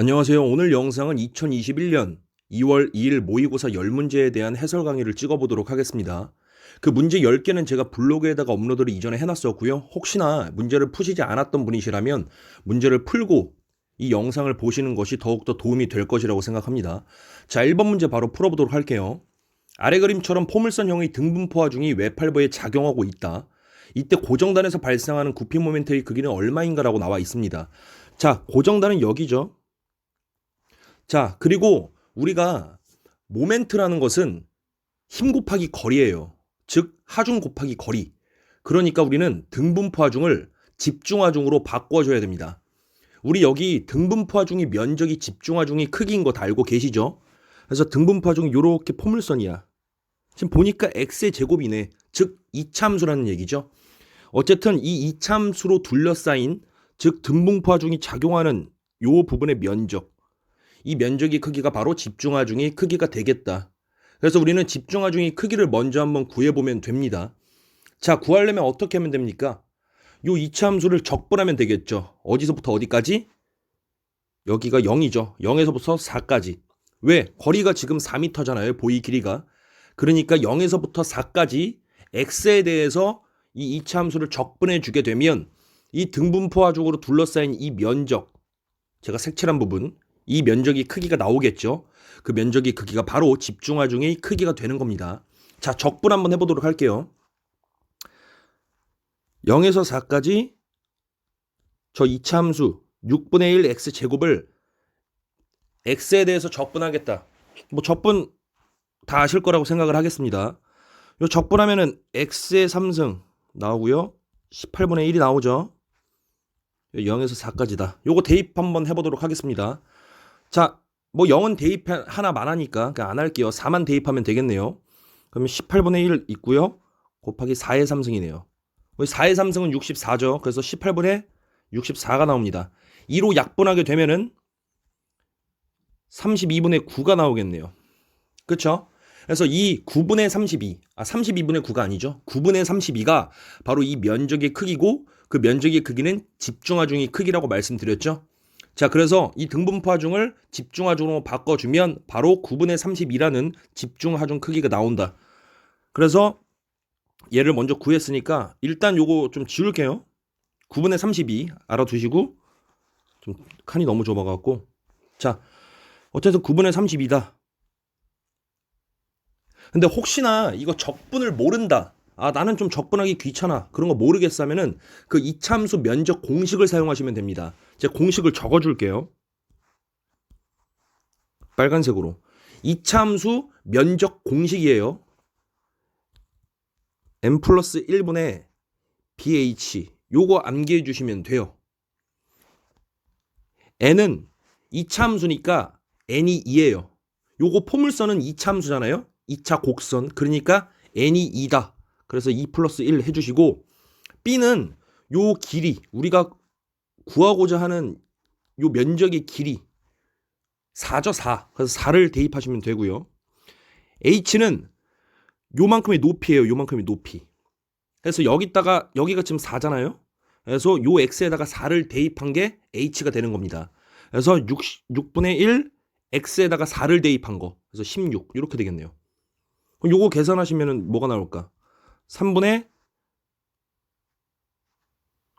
안녕하세요. 오늘 영상은 2021년 2월 2일 모의고사 10문제에 대한 해설 강의를 찍어보도록 하겠습니다. 그 문제 10개는 제가 블로그에다가 업로드를 이전에 해놨었고요. 혹시나 문제를 푸시지 않았던 분이시라면 문제를 풀고 이 영상을 보시는 것이 더욱더 도움이 될 것이라고 생각합니다. 자, 1번 문제 바로 풀어보도록 할게요. 아래 그림처럼 포물선형의 등분포 하중이 외팔부에 작용하고 있다. 이때 고정단에서 발생하는 구피 모멘트의 크기는 얼마인가라고 나와 있습니다. 자, 고정단은 여기죠. 자, 그리고 우리가 모멘트라는 것은 힘 곱하기 거리예요. 즉 하중 곱하기 거리. 그러니까 우리는 등분포 하중을 집중 하중으로 바꿔줘야 됩니다. 우리 여기 등분포 하중이 면적이 집중 하중이 크기인 거 다 알고 계시죠? 그래서 등분포 하중이 이렇게 포물선이야. 지금 보니까 x의 제곱이네. 즉 이차함수라는 얘기죠. 어쨌든 이 이차함수로 둘러싸인 즉 등분포 하중이 작용하는 요 부분의 면적, 이 면적의 크기가 바로 집중하중의 크기가 되겠다. 그래서 우리는 집중하중의 크기를 먼저 한번 구해보면 됩니다. 자, 구하려면 어떻게 하면 됩니까? 요 이차함수를 적분하면 되겠죠. 어디서부터 어디까지? 여기가 0이죠. 0에서부터 4까지. 왜? 거리가 지금 4m잖아요. 보이 길이가. 그러니까 0에서부터 4까지 x에 대해서 이 이차함수를 적분해 주게 되면 이 등분포 하중으로 둘러싸인 이 면적, 제가 색칠한 부분, 이 면적이 크기가 나오겠죠. 그 면적의 크기가 바로 집중하중의 크기가 되는 겁니다. 자, 적분 한번 해보도록 할게요. 0에서 4까지 저 이차함수 6분의 1 x제곱을 x에 대해서 적분하겠다. 뭐 적분 다 아실 거라고 생각을 하겠습니다. 요 적분하면은 x의 3승 나오고요. 18분의 1이 나오죠. 0에서 4까지다. 요거 대입 한번 해보도록 하겠습니다. 자, 뭐 0은 대입 하나만 하니까 그냥 안 할게요. 4만 대입하면 되겠네요. 그러면 18분의 1 있고요. 곱하기 4의 3승이네요. 4의 3승은 64죠. 그래서 18분의 64가 나옵니다. 2로 약분하게 되면은 32분의 9가 나오겠네요. 그쵸? 그래서 이 9분의 32, 32분의 9가 아니죠. 9분의 32가 바로 이 면적의 크기고 그 면적의 크기는 집중하중의 크기라고 말씀드렸죠. 자, 그래서 이 등분포 하중을 집중하중으로 바꿔주면 바로 9분의 32라는 집중하중 크기가 나온다. 그래서 얘를 먼저 구했으니까 일단 요거 좀 지울게요. 9분의 32 알아두시고, 좀 칸이 너무 좁아갖고, 자, 어쨌든 9분의 32다. 근데 혹시나 이거 적분을 모른다. 나는 좀 적분하기 귀찮아. 그런 거 모르겠으면은 그 이차함수 면적 공식을 사용하시면 됩니다. 제가 공식을 적어줄게요. 빨간색으로. 이차함수 면적 공식이에요. n 플러스 1분의 bh. 요거 암기해 주시면 돼요. n은 이차함수니까 n이 2예요. 요거 포물선은 이차함수잖아요. 2차 곡선. 그러니까 n이 2다. 그래서 2 플러스 1 해주시고, b는 요 길이, 우리가 구하고자 하는 요 면적의 길이 4죠, 4. 그래서 4를 대입하시면 되고요. h는 요만큼의 높이에요. 요만큼의 높이. 그래서 여기가 지금 4잖아요. 그래서 요 x에다가 4를 대입한 게 h가 되는 겁니다. 그래서 6분의 1 x에다가 4를 대입한 거. 그래서 16 이렇게 되겠네요. 그럼 요거 계산하시면은 뭐가 나올까? 3분의,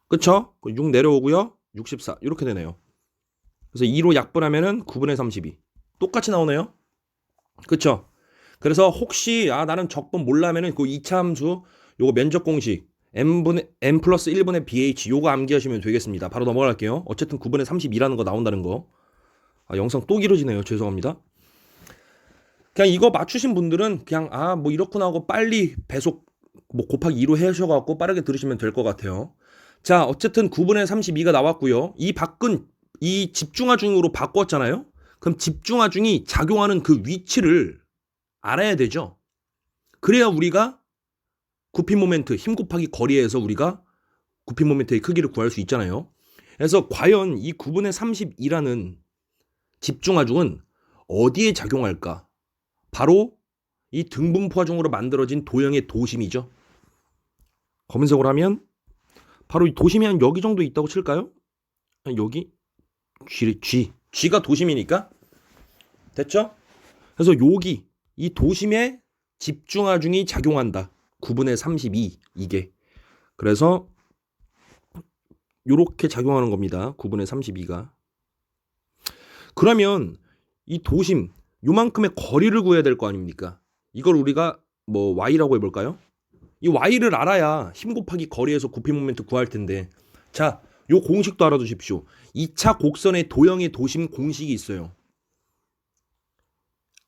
그쵸? 6 내려오고요. 64 이렇게 되네요. 그래서 2로 약분하면은 9분의 32 똑같이 나오네요. 그쵸? 그래서 혹시 나는 적분 몰라면은 그 이차함수 요거 면적 공식 n 플러스 1분의 bh 요거 암기하시면 되겠습니다. 바로 넘어갈게요. 어쨌든 9분의 32라는 거 나온다는 거. 영상 또 길어지네요. 죄송합니다. 그냥 이거 맞추신 분들은 그냥 뭐 이렇구나 하고 빨리 배속 뭐 곱하기 2로 해셔갖고 빠르게 들으시면 될 것 같아요. 자, 어쨌든 9분의 32가 나왔고요. 이 밖은 이 집중하중으로 바꿨잖아요. 그럼 집중하중이 작용하는 그 위치를 알아야 되죠. 그래야 우리가 구피 모멘트, 힘 곱하기 거리에서 우리가 구피 모멘트의 크기를 구할 수 있잖아요. 그래서 과연 이 9분의 32라는 집중하중은 어디에 작용할까? 바로 이 등분포 하중으로 만들어진 도형의 도심이죠. 검은색으로 하면 바로 이 도심이 한 여기 정도 있다고 칠까요? 여기 G. G가 도심이니까. 됐죠? 그래서 여기 이 도심에 집중하중이 작용한다. 9분의 32 이게. 그래서 요렇게 작용하는 겁니다. 9분의 32가. 그러면 이 도심 요만큼의 거리를 구해야 될 거 아닙니까? 이걸 우리가 뭐 y라고 해볼까요? 이 y를 알아야 힘 곱하기 거리에서 구피 모멘트 구할 텐데, 자, 요 공식도 알아두십시오. 2차 곡선의 도형의 도심 공식이 있어요.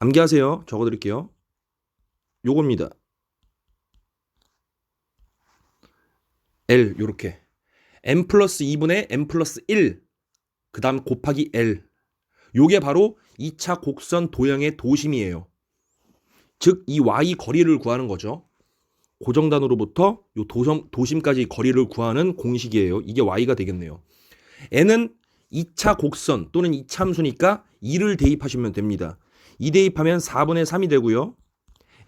암기하세요. 적어드릴게요. 요겁니다. L 요렇게 m 플러스 2분의 m 플러스 1 그 다음 곱하기 L, 요게 바로 2차 곡선 도형의 도심이에요. 즉 이 y 거리를 구하는 거죠. 고정단으로부터 요 도심까지 거리를 구하는 공식이에요. 이게 y가 되겠네요. n은 2차 곡선 또는 2차 함수니까 2를 대입하시면 됩니다. 2 대입하면 4분의 3이 되고요.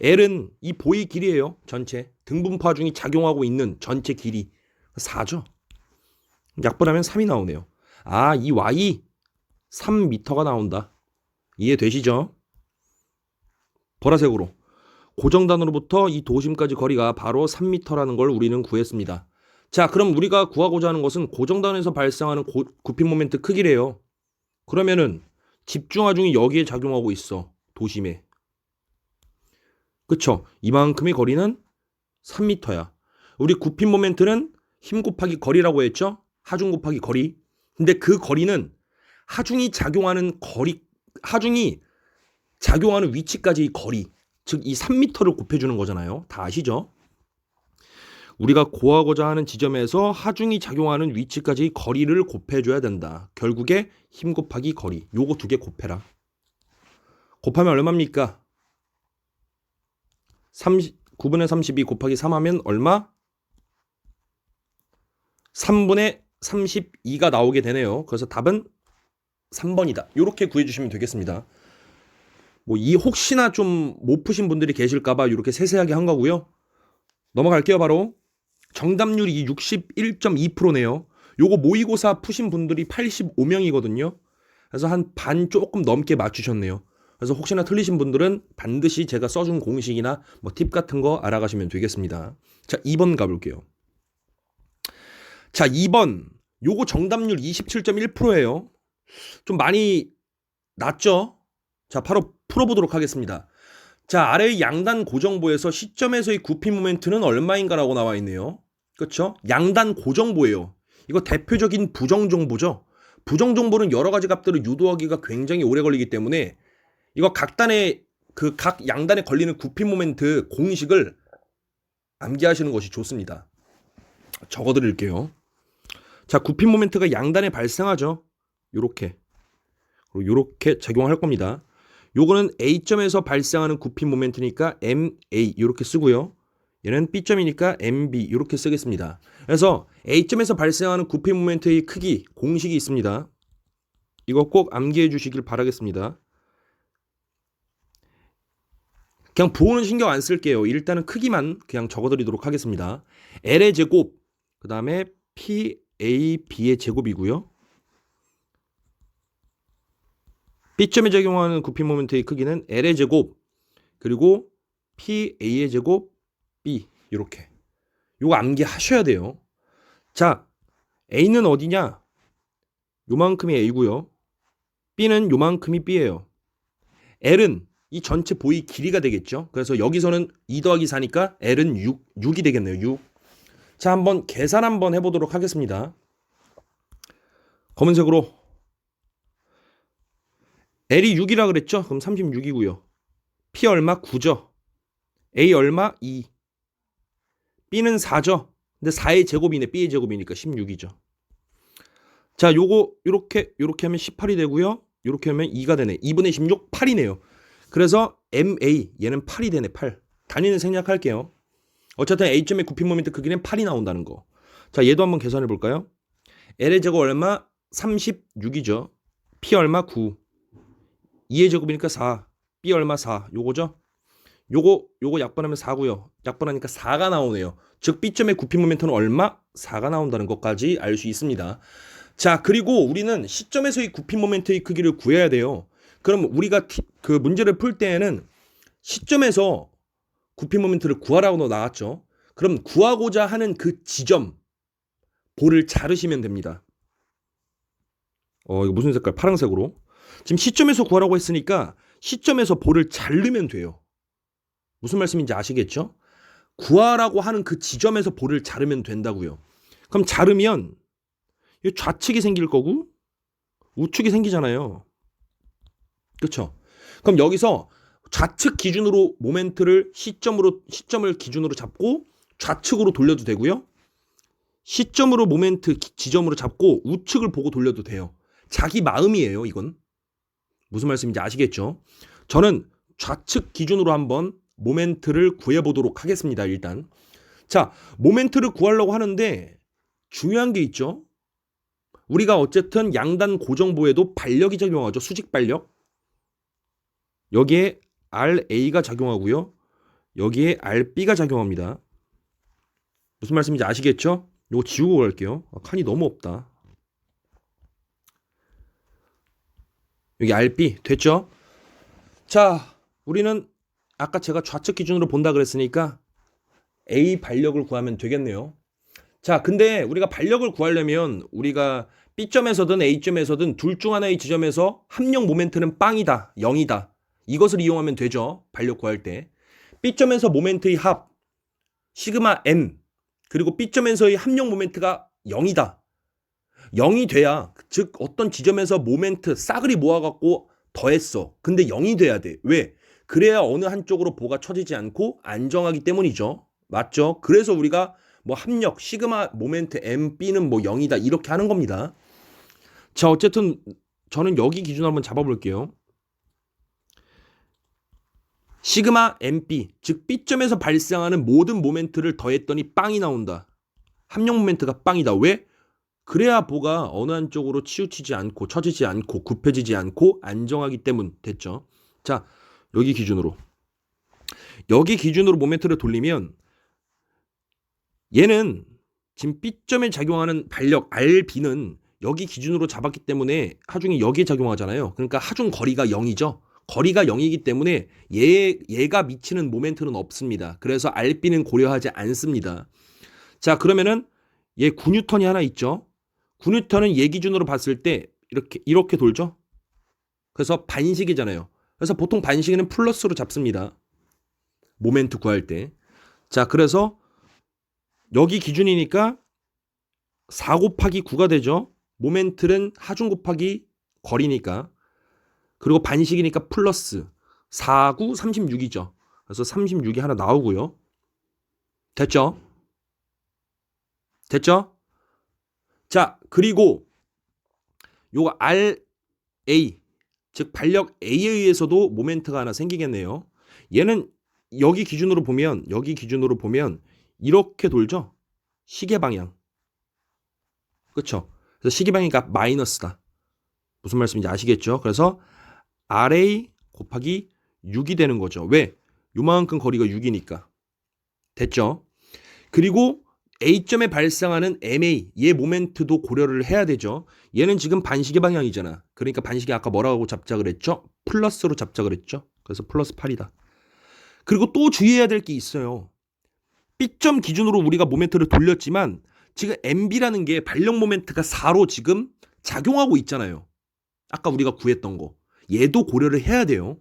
L은 이 보의 길이에요. 전체 등분파 중이 작용하고 있는 전체 길이 4죠. 약분하면 3이 나오네요. 아, 이 y 3m가 나온다. 이해되시죠? 보라색으로 고정단으로부터 이 도심까지 거리가 바로 3m라는 걸 우리는 구했습니다. 자, 그럼 우리가 구하고자 하는 것은 고정단에서 발생하는 구피 모멘트 크기래요. 그러면은 집중하중이 여기에 작용하고 있어. 도심에. 그쵸? 이만큼의 거리는 3m야. 우리 구피 모멘트는 힘 곱하기 거리라고 했죠? 하중 곱하기 거리. 근데 그 거리는 하중이 작용하는 위치까지의 거리. 즉 이 3m를 곱해주는 거잖아요. 다 아시죠? 우리가 구하고자 하는 지점에서 하중이 작용하는 위치까지의 거리를 곱해줘야 된다. 결국에 힘 곱하기 거리. 요거 두 개 곱해라. 곱하면 얼마입니까? 9분의 32 곱하기 3 하면 얼마? 3분의 32가 나오게 되네요. 그래서 답은 3번이다. 이렇게 구해주시면 되겠습니다. 뭐 이 혹시나 좀 못 푸신 분들이 계실까봐 이렇게 세세하게 한 거고요. 넘어갈게요. 바로 정답률이 61.2%네요. 요거 모의고사 푸신 분들이 85명이거든요. 그래서 한 반 조금 넘게 맞추셨네요. 그래서 혹시나 틀리신 분들은 반드시 제가 써준 공식이나 뭐 팁 같은 거 알아가시면 되겠습니다. 자, 2번 가볼게요. 자, 2번 요거 정답률 27.1%예요. 좀 많이 낮죠? 자, 바로 풀어보도록 하겠습니다. 자, 아래의 양단 고정보에서 시점에서의 구피 모멘트는 얼마인가라고 나와 있네요. 그렇죠? 양단 고정보예요. 이거 대표적인 부정정보죠. 부정정보는 여러 가지 값들을 유도하기가 굉장히 오래 걸리기 때문에 이거 각 양단에 걸리는 구피 모멘트 공식을 암기하시는 것이 좋습니다. 적어드릴게요. 자, 구피 모멘트가 양단에 발생하죠. 요렇게. 그리고 요렇게 작용할 겁니다. 요거는 A점에서 발생하는 구피 모멘트니까 MA 이렇게 쓰고요. 얘는 B점이니까 MB 이렇게 쓰겠습니다. 그래서 A점에서 발생하는 구피 모멘트의 크기 공식이 있습니다. 이거 꼭 암기해 주시길 바라겠습니다. 그냥 부호는 신경 안 쓸게요. 일단은 크기만 그냥 적어드리도록 하겠습니다. L의 제곱, 그 다음에 PAB의 제곱이고요. B점에 적용하는 구피 모멘트의 크기는 L의 제곱, 그리고 PA의 제곱, B 이렇게. 요거 암기하셔야 돼요. 자, A는 어디냐? 요만큼이 A고요. B는 요만큼이 B예요. L은 이 전체 보의 길이가 되겠죠. 그래서 여기서는 2 더하기 4니까 L은 6이 되겠네요. 6. 자, 한번 계산 한번 해보도록 하겠습니다. 검은색으로 L이 6이라 그랬죠? 그럼 36이고요. P 얼마? 9죠. A 얼마? 2. B는 4죠. 근데 4의 제곱이네. B의 제곱이니까 16이죠. 자, 요거 요렇게 하면 18이 되고요. 요렇게 하면 2가 되네. 2분의 16, 8이네요. 그래서 MA 얘는 8이 되네. 8. 단위는 생략할게요. 어쨌든 A점의 구피 모멘트 크기는 8이 나온다는 거. 자, 얘도 한번 계산해 볼까요? L의 제곱 얼마? 36이죠. P 얼마? 9. 2의 제곱이니까 4. B 얼마? 4. 요거죠? 요거 약분하면 4고요. 약분하니까 4가 나오네요. 즉 B점의 구피 모멘트는 얼마? 4가 나온다는 것까지 알 수 있습니다. 자, 그리고 우리는 시점에서의 굽힌 모멘트의 크기를 구해야 돼요. 그럼 우리가 그 문제를 풀 때에는 시점에서 굽힌 모멘트를 구하라고 나왔죠. 그럼 구하고자 하는 그 지점, 볼을 자르시면 됩니다. 이거 무슨 색깔? 파란색으로. 지금 시점에서 구하라고 했으니까 시점에서 볼을 자르면 돼요. 무슨 말씀인지 아시겠죠? 구하라고 하는 그 지점에서 볼을 자르면 된다고요. 그럼 자르면 좌측이 생길 거고 우측이 생기잖아요. 그렇죠? 그럼 여기서 좌측 기준으로 모멘트를 시점을 기준으로 잡고 좌측으로 돌려도 되고요. 시점으로 모멘트 지점으로 잡고 우측을 보고 돌려도 돼요. 자기 마음이에요, 이건. 무슨 말씀인지 아시겠죠? 저는 좌측 기준으로 한번 모멘트를 구해보도록 하겠습니다, 일단. 자, 모멘트를 구하려고 하는데 중요한 게 있죠. 우리가 어쨌든 양단 고정부에도 반력이 작용하죠. 수직 반력. 여기에 RA가 작용하고요. 여기에 RB가 작용합니다. 무슨 말씀인지 아시겠죠? 이거 지우고 갈게요. 칸이 너무 없다. 여기 RB 됐죠? 자, 우리는 아까 제가 좌측 기준으로 본다 그랬으니까 A 반력을 구하면 되겠네요. 자, 근데 우리가 반력을 구하려면 우리가 B점에서든 A점에서든 둘 중 하나의 지점에서 합력 모멘트는 빵이다, 0이다. 이것을 이용하면 되죠. 반력 구할 때. B점에서 모멘트의 합 시그마 M 그리고 B점에서의 합력 모멘트가 0이다. 0이 돼야, 즉 어떤 지점에서 모멘트 싸그리 모아갖고 더했어. 근데 0이 돼야 돼. 왜? 그래야 어느 한쪽으로 보가 처지지 않고 안정하기 때문이죠. 맞죠? 그래서 우리가 뭐 합력, 시그마, 모멘트, M, B는 뭐 0이다 이렇게 하는 겁니다. 자, 어쨌든 저는 여기 기준으로 한번 잡아볼게요. 시그마 MP, 즉 B점에서 발생하는 모든 모멘트를 더했더니 빵이 나온다. 합력 모멘트가 빵이다. 왜? 그래야 보가 어느 한쪽으로 치우치지 않고 처지지 않고 굽혀지지 않고 안정하기 때문. 됐죠? 자, 여기 기준으로 모멘트를 돌리면 얘는 지금 B점에 작용하는 반력 RB는 여기 기준으로 잡았기 때문에 하중이 여기에 작용하잖아요. 그러니까 하중 거리가 0이죠. 거리가 0이기 때문에 얘가 미치는 모멘트는 없습니다. 그래서 RB는 고려하지 않습니다. 자, 그러면은 얘 9N이 하나 있죠. 9N은 얘 기준으로 봤을 때 이렇게 돌죠. 그래서 반식이잖아요. 그래서 보통 반식에는 플러스로 잡습니다. 모멘트 구할 때. 자, 그래서 여기 기준이니까 4 곱하기 9가 되죠. 모멘트는 하중 곱하기 거리니까. 그리고 반식이니까 플러스 4, 9, 36이죠. 그래서 36이 하나 나오고요. 됐죠? 됐죠? 자, 그리고 요거 RA, 즉 반력 A에 의해서도 모멘트가 하나 생기겠네요. 얘는 여기 기준으로 보면 이렇게 돌죠? 시계 방향. 그렇죠? 그래서 시계 방향이니까 마이너스다. 무슨 말씀인지 아시겠죠? 그래서 RA 곱하기 6이 되는 거죠. 왜? 요만큼 거리가 6이니까. 됐죠? 그리고 A점에 발생하는 MA, 얘 모멘트도 고려를 해야 되죠. 얘는 지금 반시계 방향이잖아. 그러니까 반시계 아까 뭐라고 잡자 그랬죠? 플러스로 잡자 그랬죠? 그래서 플러스 8이다. 그리고 또 주의해야 될 게 있어요. B점 기준으로 우리가 모멘트를 돌렸지만 지금 MB라는 게 반력 모멘트가 4로 지금 작용하고 있잖아요. 아까 우리가 구했던 거. 얘도 고려를 해야 돼요.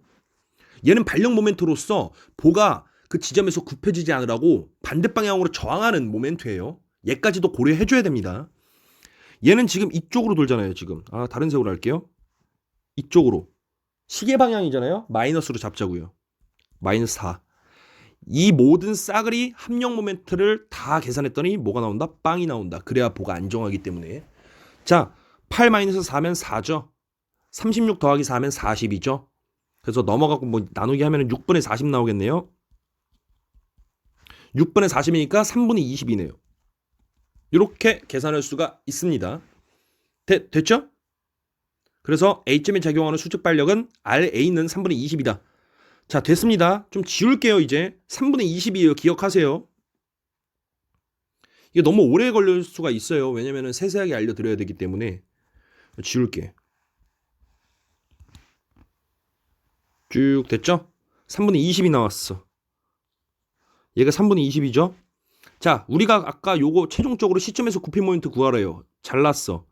얘는 반력 모멘트로서 보가 그 지점에서 굽혀지지 않으라고 반대 방향으로 저항하는 모멘트예요. 얘까지도 고려해줘야 됩니다. 얘는 지금 이쪽으로 돌잖아요. 지금 다른 색으로 할게요. 이쪽으로 시계 방향이잖아요. 마이너스로 잡자고요. 마이너스 4. 이 모든 싸그리 합력 모멘트를 다 계산했더니 뭐가 나온다? 빵이 나온다. 그래야 보가 안정하기 때문에. 자, 8-4면 4죠. 36 더하기 4면 40이죠. 그래서 넘어가고 뭐 나누기 하면 6분의 40 나오겠네요. 6분의 40이니까 3분의 20이네요. 이렇게 계산할 수가 있습니다. 됐죠? 그래서 A점에 작용하는 수직 반력은 RA는 3분의 20이다. 자, 됐습니다. 좀 지울게요. 이제 3분의 20이에요. 기억하세요. 이게 너무 오래 걸릴 수가 있어요. 왜냐면은 세세하게 알려드려야 되기 때문에. 지울게. 쭉 됐죠? 3분의 20이 나왔어. 얘가 3분의 20이죠? 자, 우리가 아까 요거 최종적으로 시점에서 굽힌 모멘트 구하래요. 잘났어.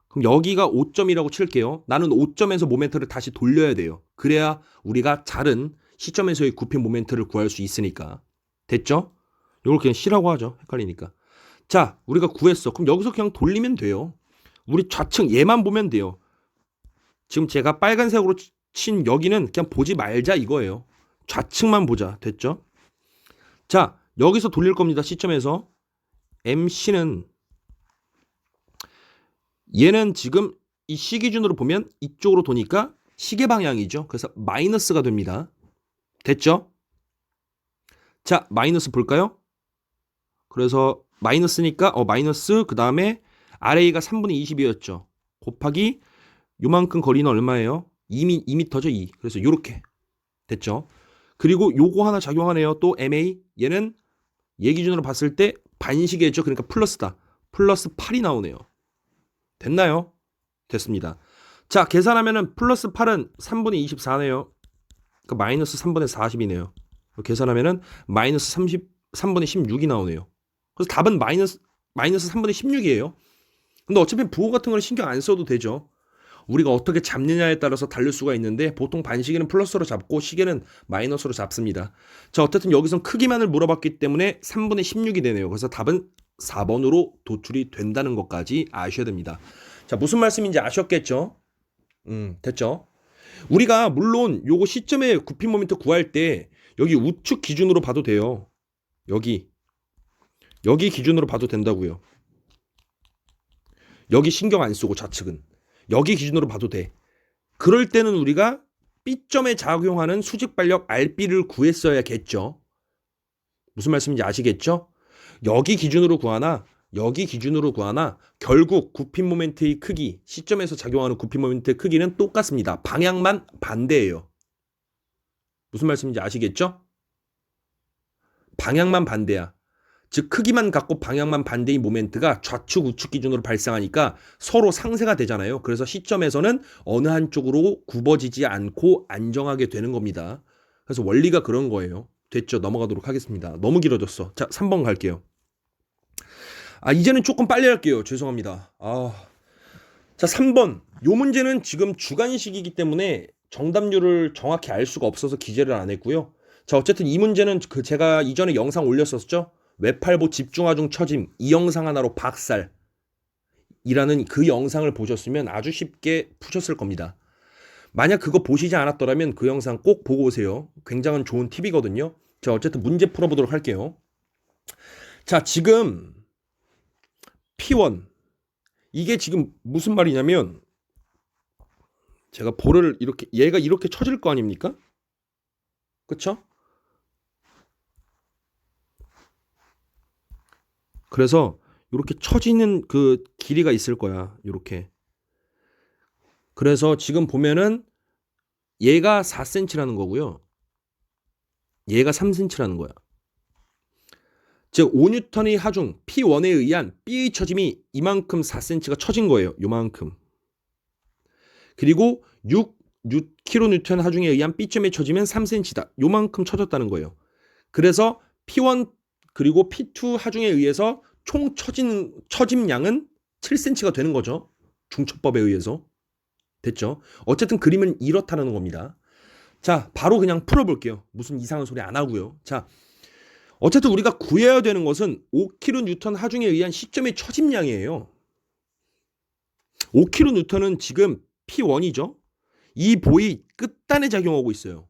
그럼 여기가 5점이라고 칠게요. 나는 5점에서 모멘트를 다시 돌려야 돼요. 그래야 우리가 자른 시점에서의 굽힌 모멘트를 구할 수 있으니까. 됐죠? 이걸 그냥 C라고 하죠. 헷갈리니까. 자, 우리가 구했어. 그럼 여기서 그냥 돌리면 돼요. 우리 좌측 얘만 보면 돼요. 지금 제가 빨간색으로 친 여기는 그냥 보지 말자 이거예요. 좌측만 보자. 됐죠? 자, 여기서 돌릴 겁니다. 시점에서. MC는 얘는 지금 이 C 기준으로 보면 이쪽으로 도니까 시계 방향이죠. 그래서 마이너스가 됩니다. 됐죠? 자, 마이너스 볼까요? 그래서 마이너스니까 마이너스 그 다음에 RA가 3분의 20이었죠. 곱하기 요만큼 거리는 얼마예요? 2m죠. 2. 그래서 요렇게 됐죠. 그리고 요거 하나 작용하네요. 또 MA 얘는 얘 기준으로 봤을 때 반시계죠. 그러니까 플러스다. 플러스 8이 나오네요. 됐나요? 됐습니다. 자, 계산하면은 플러스 8은 3분의 24네요. 그러니까 마이너스 3분의 40이네요. 계산하면은 마이너스 3분의 16이 나오네요. 그래서 답은 마이너스 3분의 16이에요. 근데 어차피 부호 같은 거는 신경 안 써도 되죠. 우리가 어떻게 잡느냐에 따라서 다를 수가 있는데 보통 반시계는 플러스로 잡고 시계는 마이너스로 잡습니다. 자, 어쨌든 여기선 크기만을 물어봤기 때문에 3분의 16이 되네요. 그래서 답은 4번으로 도출이 된다는 것까지 아셔야 됩니다. 자, 무슨 말씀인지 아셨겠죠? 됐죠? 우리가 물론 요거 시점에 굽힌 모멘트 구할 때 여기 우측 기준으로 봐도 돼요. 여기 기준으로 봐도 된다고요. 여기 신경 안 쓰고 좌측은 여기 기준으로 봐도 돼. 그럴 때는 우리가 B점에 작용하는 수직 반력 RB를 구했어야겠죠. 무슨 말씀인지 아시겠죠? 여기 기준으로 구하나 여기 기준으로 구하나 결국 굽힌 모멘트의 크기, 시점에서 작용하는 굽힌 모멘트의 크기는 똑같습니다. 방향만 반대예요. 무슨 말씀인지 아시겠죠? 방향만 반대야. 즉 크기만 갖고 방향만 반대인 모멘트가 좌측 우측 기준으로 발생하니까 서로 상쇄가 되잖아요. 그래서 시점에서는 어느 한쪽으로 굽어지지 않고 안정하게 되는 겁니다. 그래서 원리가 그런 거예요. 됐죠? 넘어가도록 하겠습니다. 너무 길어졌어. 자, 3번 갈게요. 이제는 조금 빨리 할게요. 죄송합니다. 자, 3번. 요 문제는 지금 주관식이기 때문에 정답률을 정확히 알 수가 없어서 기재를 안 했고요. 자, 어쨌든 이 문제는 제가 이전에 영상 올렸었죠? 외팔보 집중하중 처짐 이 영상 하나로 박살이라는 그 영상을 보셨으면 아주 쉽게 푸셨을 겁니다. 만약 그거 보시지 않았더라면 그 영상 꼭 보고 오세요. 굉장히 좋은 팁이거든요. 자, 어쨌든 문제 풀어보도록 할게요. 자, 지금 P1 이게 지금 무슨 말이냐면 제가 볼을 이렇게 얘가 이렇게 쳐질 거 아닙니까? 그쵸? 그래서 이렇게 쳐지는 그 길이가 있을 거야. 이렇게. 그래서 지금 보면은 얘가 4cm라는 거고요. 얘가 3cm라는 거야. 즉 5N의 하중 P1에 의한 B의 처짐이 이만큼 4cm가 처진 거예요. 요만큼. 그리고 6kN 하중에 의한 B점의 처짐은 3cm다. 요만큼 처졌다는 거예요. 그래서 P1 그리고 P2 하중에 의해서 총 처짐량은 7cm가 되는 거죠. 중첩법에 의해서. 됐죠? 어쨌든 그림은 이렇다는 겁니다. 자, 바로 그냥 풀어볼게요. 무슨 이상한 소리 안 하고요. 자, 어쨌든 우리가 구해야 되는 것은 5kN 하중에 의한 시점의 처짐량이에요. 5kN은 지금 P1이죠. 이 보이 끝단에 작용하고 있어요.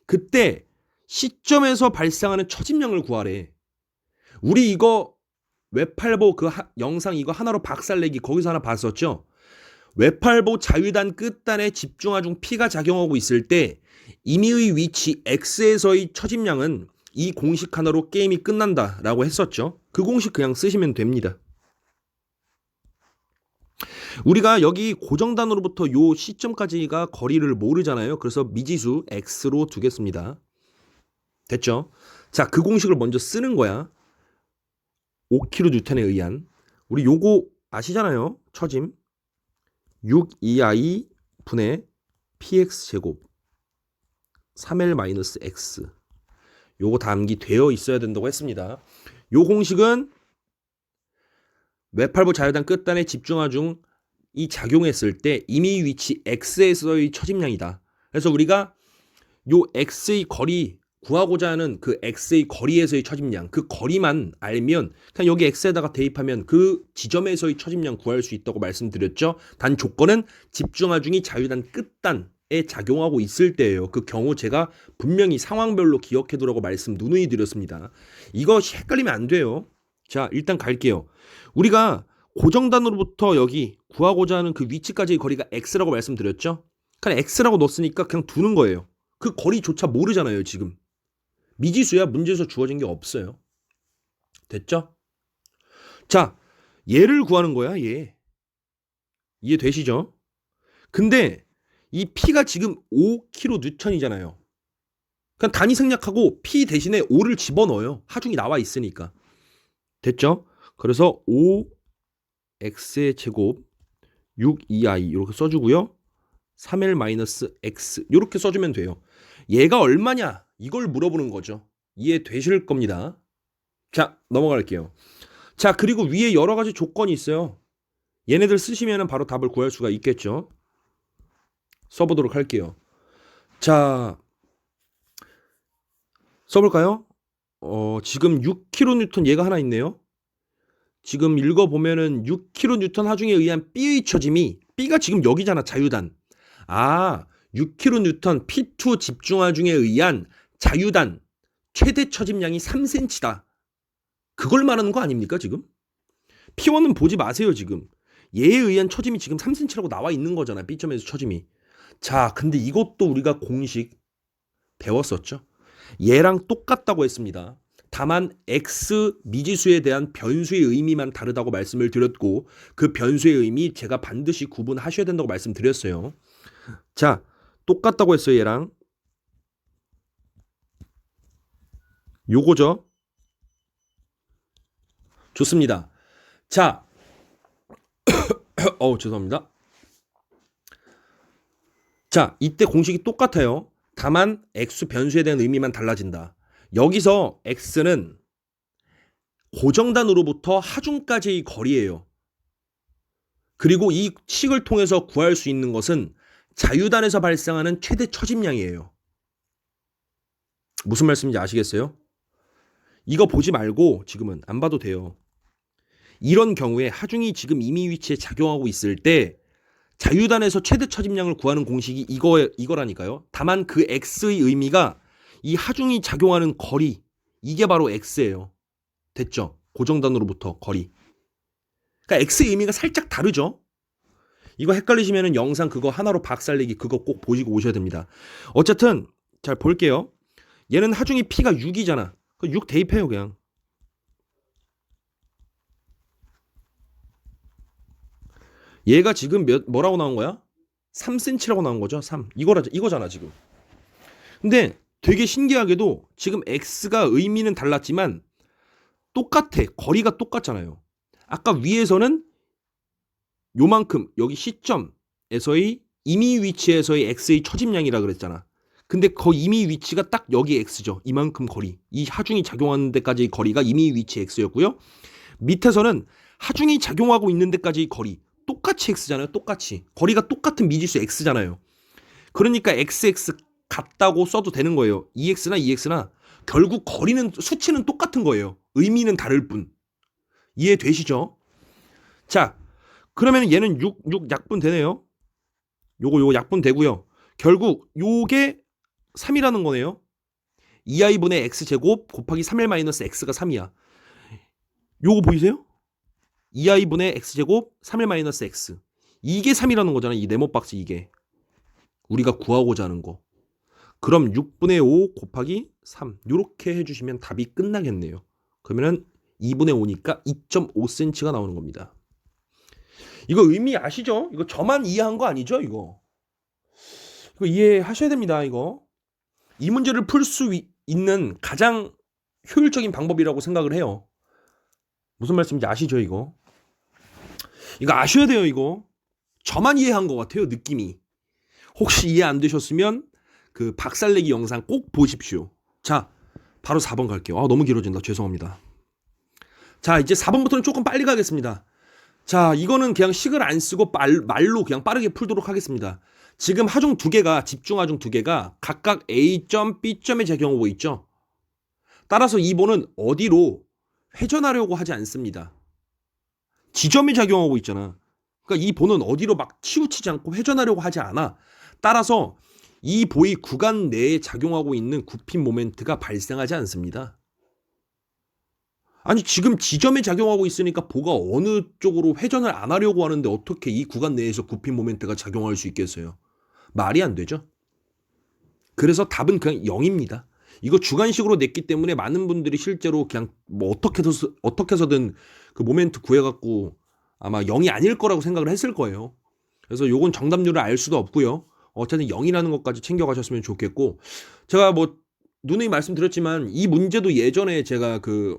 그때 시점에서 발생하는 처짐량을 구하래. 우리 이거 외팔보 영상 이거 하나로 박살내기 거기서 하나 봤었죠. 외팔보 자유단 끝단에 집중하중 P가 작용하고 있을 때 임의의 위치 X에서의 처짐량은 이 공식 하나로 게임이 끝난다라고 했었죠. 그 공식 그냥 쓰시면 됩니다. 우리가 여기 고정단으로부터 요 시점까지가 거리를 모르잖아요. 그래서 미지수 X로 두겠습니다. 됐죠? 자, 그 공식을 먼저 쓰는 거야. 5kN에 의한 우리 요거 아시잖아요. 처짐 6EI 분의 px 제곱 3L-x 요거 다 암기되어 있어야 된다고 했습니다. 요 공식은 외팔부 자유단 끝단에 집중하중이 작용했을 때 임의 위치 x에서의 처짐량이다. 그래서 우리가 요 x의 거리 구하고자 하는 그 x의 거리에서의 처짐량, 그 거리만 알면 그냥 여기 x에다가 대입하면 그 지점에서의 처짐량 구할 수 있다고 말씀드렸죠. 단 조건은 집중하중이 자유단 끝단에 작용하고 있을 때예요. 그 경우 제가 분명히 상황별로 기억해두라고 말씀 누누이 드렸습니다. 이거 헷갈리면 안 돼요. 자, 일단 갈게요. 우리가 고정단으로부터 여기 구하고자 하는 그 위치까지의 거리가 x라고 말씀드렸죠. 그냥 x라고 넣었으니까 그냥 두는 거예요. 그 거리조차 모르잖아요, 지금. 미지수야 문제에서 주어진 게 없어요. 됐죠? 자, 얘를 구하는 거야, 얘. 이해되시죠? 근데 이 P가 지금 5kN이잖아요. 그냥 단위 생략하고 P 대신에 5를 집어넣어요. 하중이 나와 있으니까. 됐죠? 그래서 5x의 제곱 6EI 이렇게 써주고요. 3L-x 이렇게 써주면 돼요. 얘가 얼마냐? 이걸 물어보는 거죠. 이해되실 겁니다. 자, 넘어갈게요. 자, 그리고 위에 여러 가지 조건이 있어요. 얘네들 쓰시면 바로 답을 구할 수가 있겠죠. 써보도록 할게요. 자, 써볼까요? 지금 6kN 얘가 하나 있네요. 지금 읽어보면은 6kN 하중에 의한 B의 처짐이 B가 지금 여기잖아, 자유단. 6kN P2 집중하중에 의한 자유단 최대 처짐량이 3cm다. 그걸 말하는 거 아닙니까 지금? P1은 보지 마세요 지금. 얘에 의한 처짐이 지금 3cm라고 나와 있는 거잖아. B점에서 처짐이. 자, 근데 이것도 우리가 공식 배웠었죠. 얘랑 똑같다고 했습니다. 다만 x 미지수에 대한 변수의 의미만 다르다고 말씀을 드렸고 그 변수의 의미 제가 반드시 구분하셔야 된다고 말씀드렸어요. 자, 똑같다고 했어요. 얘랑 요거죠. 좋습니다. 자, 죄송합니다. 자, 이때 공식이 똑같아요. 다만 x 변수에 대한 의미만 달라진다. 여기서 x는 고정단으로부터 하중까지의 거리예요. 그리고 이 식을 통해서 구할 수 있는 것은 자유단에서 발생하는 최대 처짐량이에요. 무슨 말씀인지 아시겠어요? 이거 보지 말고 지금은 안 봐도 돼요. 이런 경우에 하중이 지금 임의 위치에 작용하고 있을 때 자유단에서 최대 처짐량을 구하는 공식이 이거라니까요. 다만 그 x의 의미가 이 하중이 작용하는 거리, 이게 바로 x예요. 됐죠? 고정단으로부터 거리. 그러니까 x의 의미가 살짝 다르죠? 이거 헷갈리시면 영상 그거 하나로 박살내기 그거 꼭 보시고 오셔야 됩니다. 어쨌든 잘 볼게요. 얘는 하중이 P가 6이잖아. 6 대입해요 그냥. 얘가 지금 뭐라고 나온 거야? 3cm라고 나온 거죠. 3. 이거잖아 지금. 근데 되게 신기하게도 지금 x가 의미는 달랐지만 똑같아. 거리가 똑같잖아요. 아까 위에서는 요만큼 여기 시점에서의 임의 위치에서의 x의 처짐량이라 그랬잖아. 근데 그 임의 위치가 딱 여기 x죠. 이만큼 거리. 이 하중이 작용하는 데까지의 거리가 임의 위치 x였고요. 밑에서는 하중이 작용하고 있는 데까지의 거리. 똑같이 x잖아요. 똑같이. 거리가 똑같은 미지수 x잖아요. 그러니까 xx 같다고 써도 되는 거예요. 2x나 2x나 결국 거리는 수치는 똑같은 거예요. 의미는 다를 뿐. 이해되시죠? 자, 그러면 얘는 6 약분 되네요. 요거 약분 되고요. 결국 요게 3이라는 거네요. 2i분의 x제곱 곱하기 3l-x가 3이야. 요거 보이세요? 2i분의 x제곱 3l-x. 이게 3이라는 거잖아. 이 네모박스 이게. 우리가 구하고자 하는 거. 그럼 6분의 5 곱하기 3 요렇게 해주시면 답이 끝나겠네요. 그러면은 2분의 5니까 2.5cm가 나오는 겁니다. 이거 의미 아시죠? 이거 저만 이해한 거 아니죠? 이거 이해하셔야 됩니다. 이거 이 문제를 풀 수 있는 가장 효율적인 방법이라고 생각을 해요. 무슨 말씀인지 아시죠, 이거? 이거 아셔야 돼요, 이거. 저만 이해한 것 같아요, 느낌이. 혹시 이해 안 되셨으면 그 박살내기 영상 꼭 보십시오. 자, 바로 4번 갈게요. 너무 길어진다. 죄송합니다. 자, 이제 4번부터는 조금 빨리 가겠습니다. 자, 이거는 그냥 식을 안 쓰고 말로 그냥 빠르게 풀도록 하겠습니다. 지금 하중 두 개가, 집중하중 두 개가 각각 A점, B점에 작용하고 있죠. 따라서 이 번은 어디로 회전하려고 하지 않습니다. 지점에 작용하고 있잖아. 그러니까 이 번은 어디로 막 치우치지 않고 회전하려고 하지 않아. 따라서 이 보의 구간 내에 작용하고 있는 굽힘 모멘트가 발생하지 않습니다. 아니 지금 지점에 작용하고 있으니까 보가 어느 쪽으로 회전을 안 하려고 하는데 어떻게 이 구간 내에서 굽힘 모멘트가 작용할 수 있겠어요? 말이 안 되죠. 그래서 답은 그냥 0입니다. 이거 주관식으로 냈기 때문에 많은 분들이 실제로 그냥 뭐 어떻게 해서든 그 모멘트 구해갖고 아마 0이 아닐 거라고 생각을 했을 거예요. 그래서 요건 정답률을 알 수도 없고요. 어쨌든 0이라는 것까지 챙겨가셨으면 좋겠고, 제가 뭐 누누이 말씀드렸지만 이 문제도 예전에 제가 그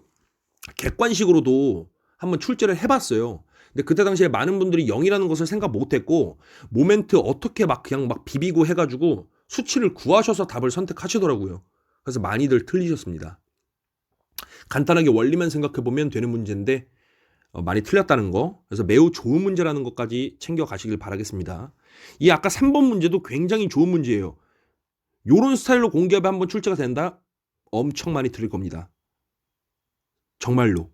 객관식으로도 한번 출제를 해봤어요. 근데 그때 당시에 많은 분들이 0이라는 것을 생각 못했고 모멘트 어떻게 막 그냥 막 비비고 해가지고 수치를 구하셔서 답을 선택하시더라고요. 그래서 많이들 틀리셨습니다. 간단하게 원리만 생각해보면 되는 문제인데 많이 틀렸다는 거. 그래서 매우 좋은 문제라는 것까지 챙겨가시길 바라겠습니다. 이 아까 3번 문제도 굉장히 좋은 문제예요. 요런 스타일로 공기압이 한번 출제가 된다? 엄청 많이 틀릴 겁니다. 정말로.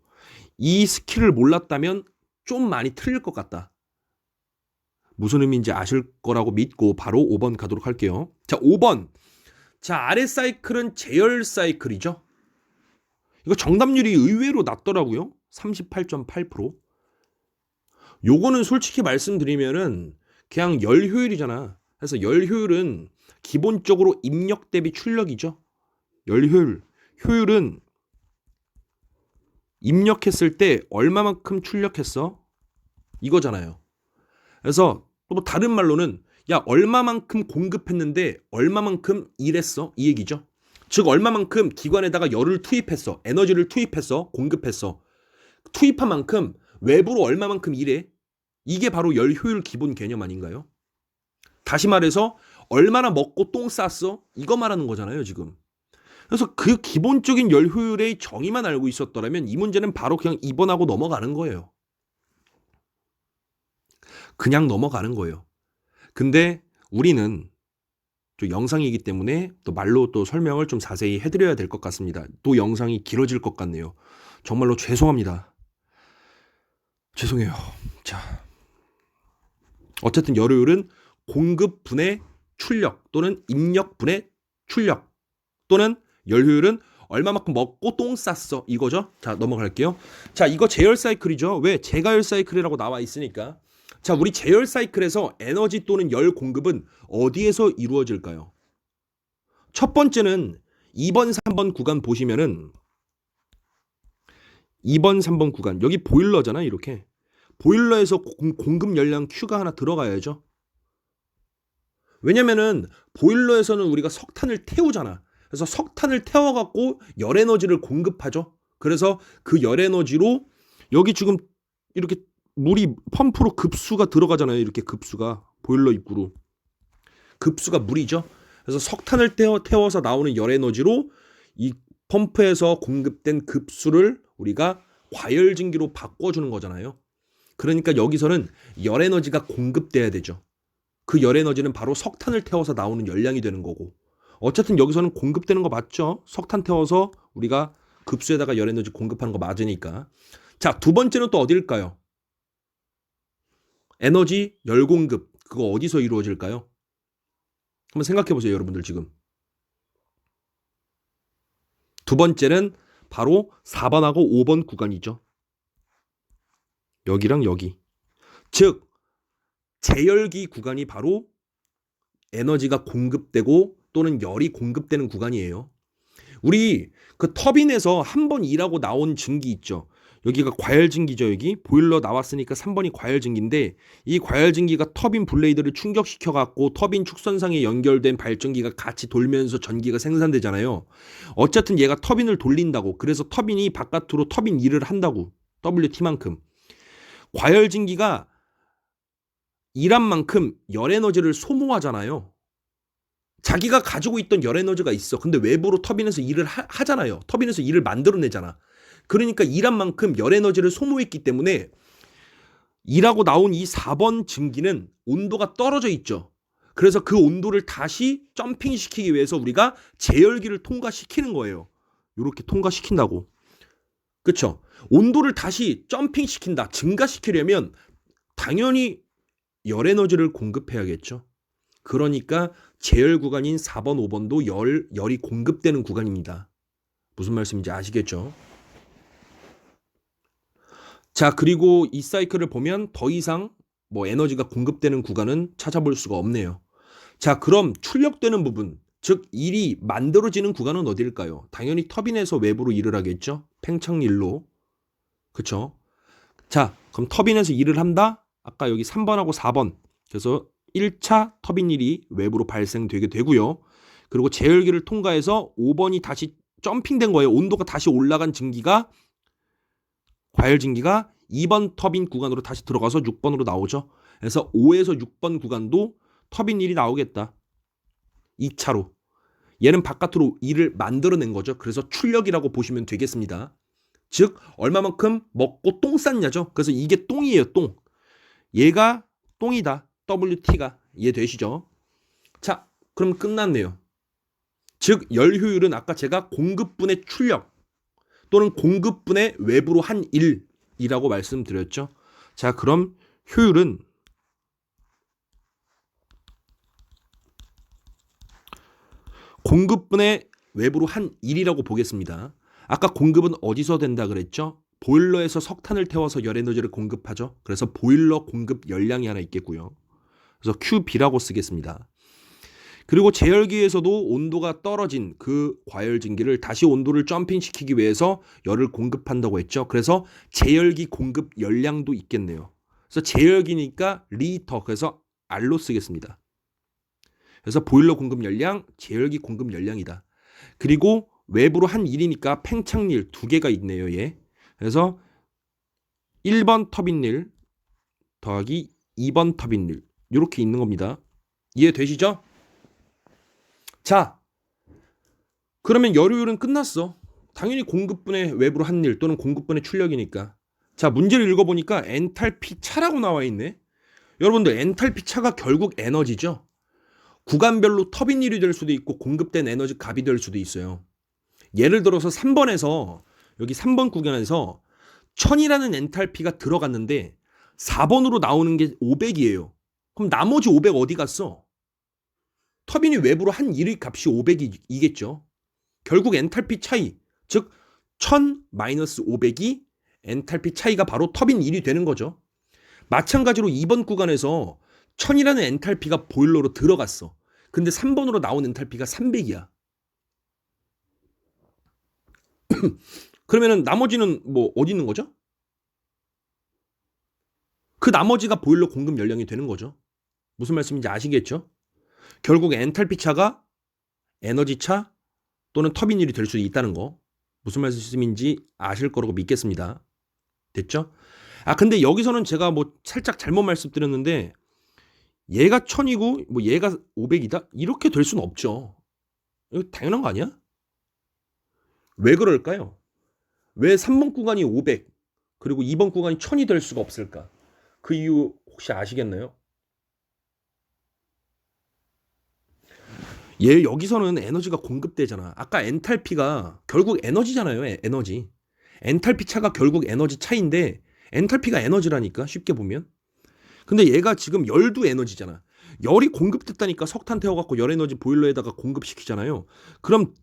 이 스킬을 몰랐다면 좀 많이 틀릴 것 같다. 무슨 의미인지 아실 거라고 믿고 바로 5번 가도록 할게요. 자, 5번. 자, 아래 사이클은 제열 사이클이죠. 이거 정답률이 의외로 낮더라고요. 38.8%. 요거는 솔직히 말씀드리면은 그냥 열 효율이잖아. 그래서 열 효율은 기본적으로 입력 대비 출력이죠. 열 효율은 입력했을 때 얼마만큼 출력했어? 이거잖아요. 그래서 또 다른 말로는 야 얼마만큼 공급했는데 얼마만큼 일했어? 이 얘기죠. 즉 얼마만큼 기관에다가 열을 투입했어. 에너지를 투입했어. 공급했어. 투입한 만큼 외부로 얼마만큼 일해? 이게 바로 열 효율 기본 개념 아닌가요? 다시 말해서 얼마나 먹고 똥 쌌어? 이거 말하는 거잖아요 지금. 그래서 그 기본적인 열 효율의 정의만 알고 있었더라면 이 문제는 바로 그냥 2번하고 넘어가는 거예요. 그냥 넘어가는 거예요. 근데 우리는 또 영상이기 때문에 또 말로 또 설명을 좀 자세히 해드려야 될 것 같습니다. 또 영상이 길어질 것 같네요. 정말로 죄송합니다. 죄송해요. 자, 어쨌든 열효율은 공급 분의 출력 또는 입력 분의 출력 또는 열효율은 얼마만큼 먹고 똥 쌌어 이거죠. 자, 넘어갈게요. 자, 이거 제열 사이클이죠. 왜? 제가열 사이클이라고 나와 있으니까. 자, 우리 제열 사이클에서 에너지 또는 열 공급은 어디에서 이루어질까요? 첫 번째는 2번, 3번 구간 보시면은 2번, 3번 구간 여기 보일러잖아. 이렇게 보일러에서 공급 열량 Q가 하나 들어가야죠. 왜냐면은 보일러에서는 우리가 석탄을 태우잖아. 그래서 석탄을 태워갖고 열에너지를 공급하죠. 그래서 그 열에너지로 여기 지금 이렇게 물이 펌프로 급수가 들어가잖아요. 이렇게 급수가 보일러 입구로 급수가 물이죠. 그래서 석탄을 태워서 나오는 열에너지로 이 펌프에서 공급된 급수를 우리가 과열증기로 바꿔주는 거잖아요. 그러니까 여기서는 열에너지가 공급돼야 되죠. 그 열에너지는 바로 석탄을 태워서 나오는 열량이 되는 거고, 어쨌든 여기서는 공급되는 거 맞죠? 석탄 태워서 우리가 급수에다가 열에너지 공급하는 거 맞으니까. 자, 두 번째는 또 어딜까요? 에너지 열 공급, 그거 어디서 이루어질까요? 한번 생각해 보세요, 여러분들. 지금 두 번째는 바로 4번하고 5번 구간이죠. 여기랑 여기. 즉 제열기 구간이 바로 에너지가 공급되고 또는 열이 공급되는 구간이에요. 우리 그 터빈에서 한 번 일하고 나온 증기 있죠. 여기가 과열증기죠. 여기 보일러 나왔으니까 3번이 과열증기인데, 이 과열증기가 터빈 블레이드를 충격시켜 갖고 터빈 축선상에 연결된 발전기가 같이 돌면서 전기가 생산되잖아요. 어쨌든 얘가 터빈을 돌린다고. 그래서 터빈이 바깥으로 터빈 일을 한다고. WT만큼. 과열진기가 일한 만큼 열 에너지를 소모하잖아요. 자기가 가지고 있던 열 에너지가 있어. 근데 외부로 터빈에서 일을 하잖아요. 터빈에서 일을 만들어내잖아. 그러니까 일한 만큼 열 에너지를 소모했기 때문에 일하고 나온 이 4번 증기는 온도가 떨어져 있죠. 그래서 그 온도를 다시 점핑시키기 위해서 우리가 제열기를 통과시키는 거예요. 이렇게 통과시킨다고. 그렇죠? 온도를 다시 점핑시킨다, 증가시키려면 당연히 열 에너지를 공급해야겠죠. 그러니까 제열 구간인 4번, 5번도 열이 공급되는 구간입니다. 무슨 말씀인지 아시겠죠? 자, 그리고 이 사이클을 보면 더 이상 뭐 에너지가 공급되는 구간은 찾아볼 수가 없네요. 자, 그럼 출력되는 부분, 즉 일이 만들어지는 구간은 어디일까요? 당연히 터빈에서 외부로 일을 하겠죠. 팽창일로. 그쵸? 자, 그럼 터빈에서 일을 한다? 아까 여기 3번하고 4번. 그래서 1차 터빈 일이 외부로 발생되게 되고요. 그리고 제열기를 통과해서 5번이 다시 점핑된 거예요. 온도가 다시 올라간 증기가, 과열 증기가 2번 터빈 구간으로 다시 들어가서 6번으로 나오죠. 그래서 5에서 6번 구간도 터빈 일이 나오겠다. 2차로. 얘는 바깥으로 일을 만들어낸 거죠. 그래서 출력이라고 보시면 되겠습니다. 즉 얼마만큼 먹고 똥 쌌냐죠. 그래서 이게 똥이에요. 똥. 얘가 똥이다. WT가. 이해되시죠? 자, 그럼 끝났네요. 즉 열 효율은 아까 제가 공급분의 출력 또는 공급분의 외부로 한 일이라고 말씀드렸죠. 자, 그럼 효율은 공급분의 외부로 한 일이라고 보겠습니다. 아까 공급은 어디서 된다 그랬죠? 보일러에서 석탄을 태워서 열 에너지를 공급하죠. 그래서 보일러 공급 열량이 하나 있겠고요. 그래서 QB라고 쓰겠습니다. 그리고 제열기에서도 온도가 떨어진 그 과열진기를 다시 온도를 점핑시키기 위해서 열을 공급한다고 했죠. 그래서 제열기 공급 열량도 있겠네요. 그래서 제열기니까 리터, 그래서 R로 쓰겠습니다. 그래서 보일러 공급 열량, 제열기 공급 열량이다. 그리고 외부로 한 일이니까 팽창일 두 개가 있네요. 얘. 그래서 1번 터빈일 더하기 2번 터빈일 이렇게 있는 겁니다. 이해되시죠? 자, 그러면 열효율은 끝났어. 당연히 공급분의 외부로 한 일 또는 공급분의 출력이니까. 자, 문제를 읽어보니까 엔탈피 차라고 나와 있네. 여러분들 엔탈피 차가 결국 에너지죠. 구간별로 터빈일이 될 수도 있고 공급된 에너지 값이 될 수도 있어요. 예를 들어서 3번에서 여기 3번 구간에서 1000이라는 엔탈피가 들어갔는데 4번으로 나오는 게 500이에요. 그럼 나머지 500 어디 갔어? 터빈이 외부로 한 일의 값이 500이겠죠. 결국 엔탈피 차이, 즉 1000-500이 엔탈피 차이가 바로 터빈 1이 되는 거죠. 마찬가지로 2번 구간에서 1000이라는 엔탈피가 보일러로 들어갔어. 근데 3번으로 나온 엔탈피가 300이야. 그러면은 나머지는 뭐 어디 있는 거죠? 그 나머지가 보일러 공급 열량이 되는 거죠. 무슨 말씀인지 아시겠죠? 결국 엔탈피 차가 에너지 차 또는 터빈 일이 될 수 있다는 거. 무슨 말씀인지 아실 거라고 믿겠습니다. 됐죠? 아, 근데 여기서는 제가 뭐 살짝 잘못 말씀드렸는데 얘가 1000이고 뭐 얘가 500이다? 이렇게 될 수는 없죠. 이거 당연한 거 아니야? 왜 그럴까요? 왜 3번 구간이 500 그리고 2번 구간이 1000이 될 수가 없을까? 그 이유 혹시 아시겠나요? 얘 여기서는 에너지가 공급되잖아. 아까 엔탈피가 결국 에너지잖아요. 에너지. 엔탈피 차가 결국 에너지 차인데 엔탈피가 에너지라니까 쉽게 보면. 근데 얘가 지금 열도 에너지잖아. 열이 공급됐다니까 석탄 태워갖고 열 에너지 보일러에다가 공급시키잖아요. 그럼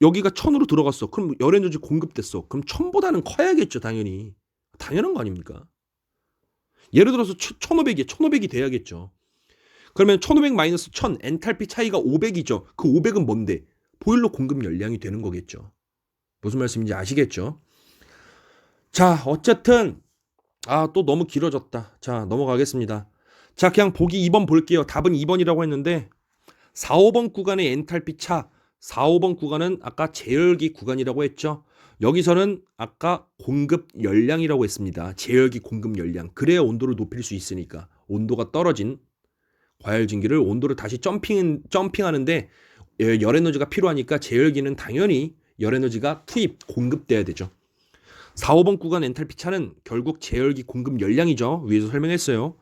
여기가 1000으로 들어갔어. 그럼 열 에너지 공급됐어. 그럼 1000보다는 커야겠죠, 당연히. 당연한 거 아닙니까? 예를 들어서 1500이야. 1500이 돼야겠죠. 그러면 1500-1000 엔탈피 차이가 500이죠. 그 500은 뭔데? 보일러 공급 열량이 되는 거겠죠. 무슨 말씀인지 아시겠죠? 자, 어쨌든 또 너무 길어졌다. 자, 넘어가겠습니다. 자, 그냥 보기 2번 볼게요. 답은 2번이라고 했는데 4, 5번 구간의 엔탈피 차, 4, 5번 구간은 아까 제열기 구간이라고 했죠. 여기서는 아까 공급 열량이라고 했습니다. 제열기 공급 열량. 그래야 온도를 높일 수 있으니까. 온도가 떨어진 과열진기를 온도를 다시 점핑하는데 열 에너지가 필요하니까 제열기는 당연히 열 에너지가 공급돼야 되죠. 4, 5번 구간 엔탈피 차는 결국 제열기 공급 열량이죠. 위에서 설명했어요.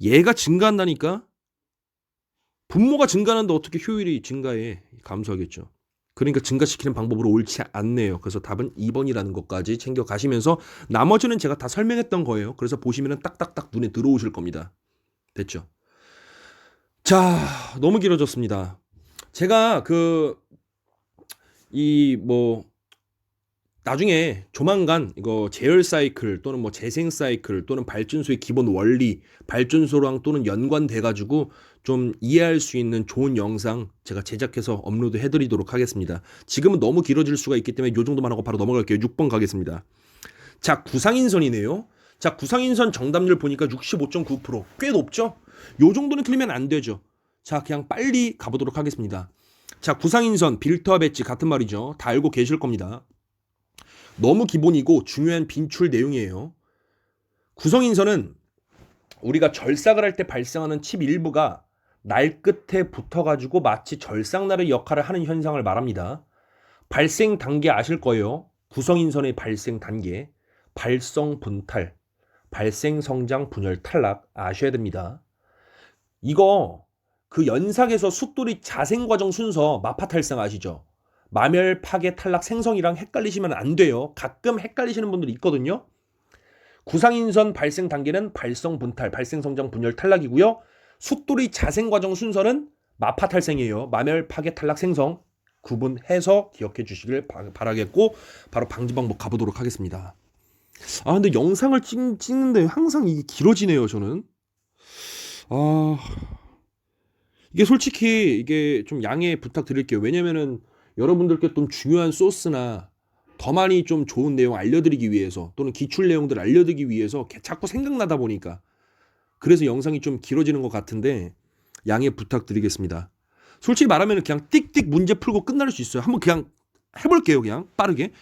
얘가 증가한다니까 분모가 증가하는데 어떻게 효율이 증가해? 감소하겠죠. 그러니까 증가시키는 방법으로 옳지 않네요. 그래서 답은 2번이라는 것까지 챙겨가시면서 나머지는 제가 다 설명했던 거예요. 그래서 보시면 딱딱딱 눈에 들어오실 겁니다. 됐죠? 자, 너무 길어졌습니다. 제가 나중에 조만간 이거 제열 사이클 또는 뭐 재생 사이클 또는 발전소의 기본 원리, 발전소랑 또는 연관돼가지고 좀 이해할 수 있는 좋은 영상 제가 제작해서 업로드 해드리도록 하겠습니다. 지금은 너무 길어질 수가 있기 때문에 이 정도만 하고 바로 넘어갈게요. 6번 가겠습니다. 자, 구상인선이네요. 자, 구상인선 정답률 보니까 65.9%. 꽤 높죠? 요 정도는 틀리면 안 되죠. 자, 그냥 빨리 가보도록 하겠습니다. 자, 구상인선, 빌트와 배치 같은 말이죠. 다 알고 계실 겁니다. 너무 기본이고 중요한 빈출 내용이에요. 구성인선은 우리가 절삭을 할 때 발생하는 칩 일부가 날 끝에 붙어가지고 마치 절삭날의 역할을 하는 현상을 말합니다. 발생 단계 아실 거예요. 구성인선의 발생 단계, 발성 분탈, 발생 성장 분열 탈락 아셔야 됩니다. 이거 그 연삭에서 숫돌이 자생 과정 순서 마파 탈상 아시죠? 마멸, 파괴, 탈락, 생성이랑 헷갈리시면 안 돼요. 가끔 헷갈리시는 분들이 있거든요. 구상인선 발생 단계는 발성 분탈, 발생 성장 분열 탈락이고요. 숫돌이 자생 과정 순서는 마파 탈생이에요. 마멸, 파괴, 탈락, 생성 구분해서 기억해 주시길 바라겠고 바로 방지 방법 가보도록 하겠습니다. 아 근데 영상을 찍는데 항상 이게 길어지네요. 저는 이게 솔직히 이게 좀 양해 부탁드릴게요. 왜냐면은 여러분들께 좀 중요한 소스나 더 많이 좀 좋은 내용 알려드리기 위해서 또는 기출 내용들 알려드리기 위해서 자꾸 생각나다 보니까 그래서 영상이 좀 길어지는 것 같은데 양해 부탁드리겠습니다. 솔직히 말하면 그냥 띡띡 문제 풀고 끝날 수 있어요. 한번 그냥 해볼게요. 그냥 빠르게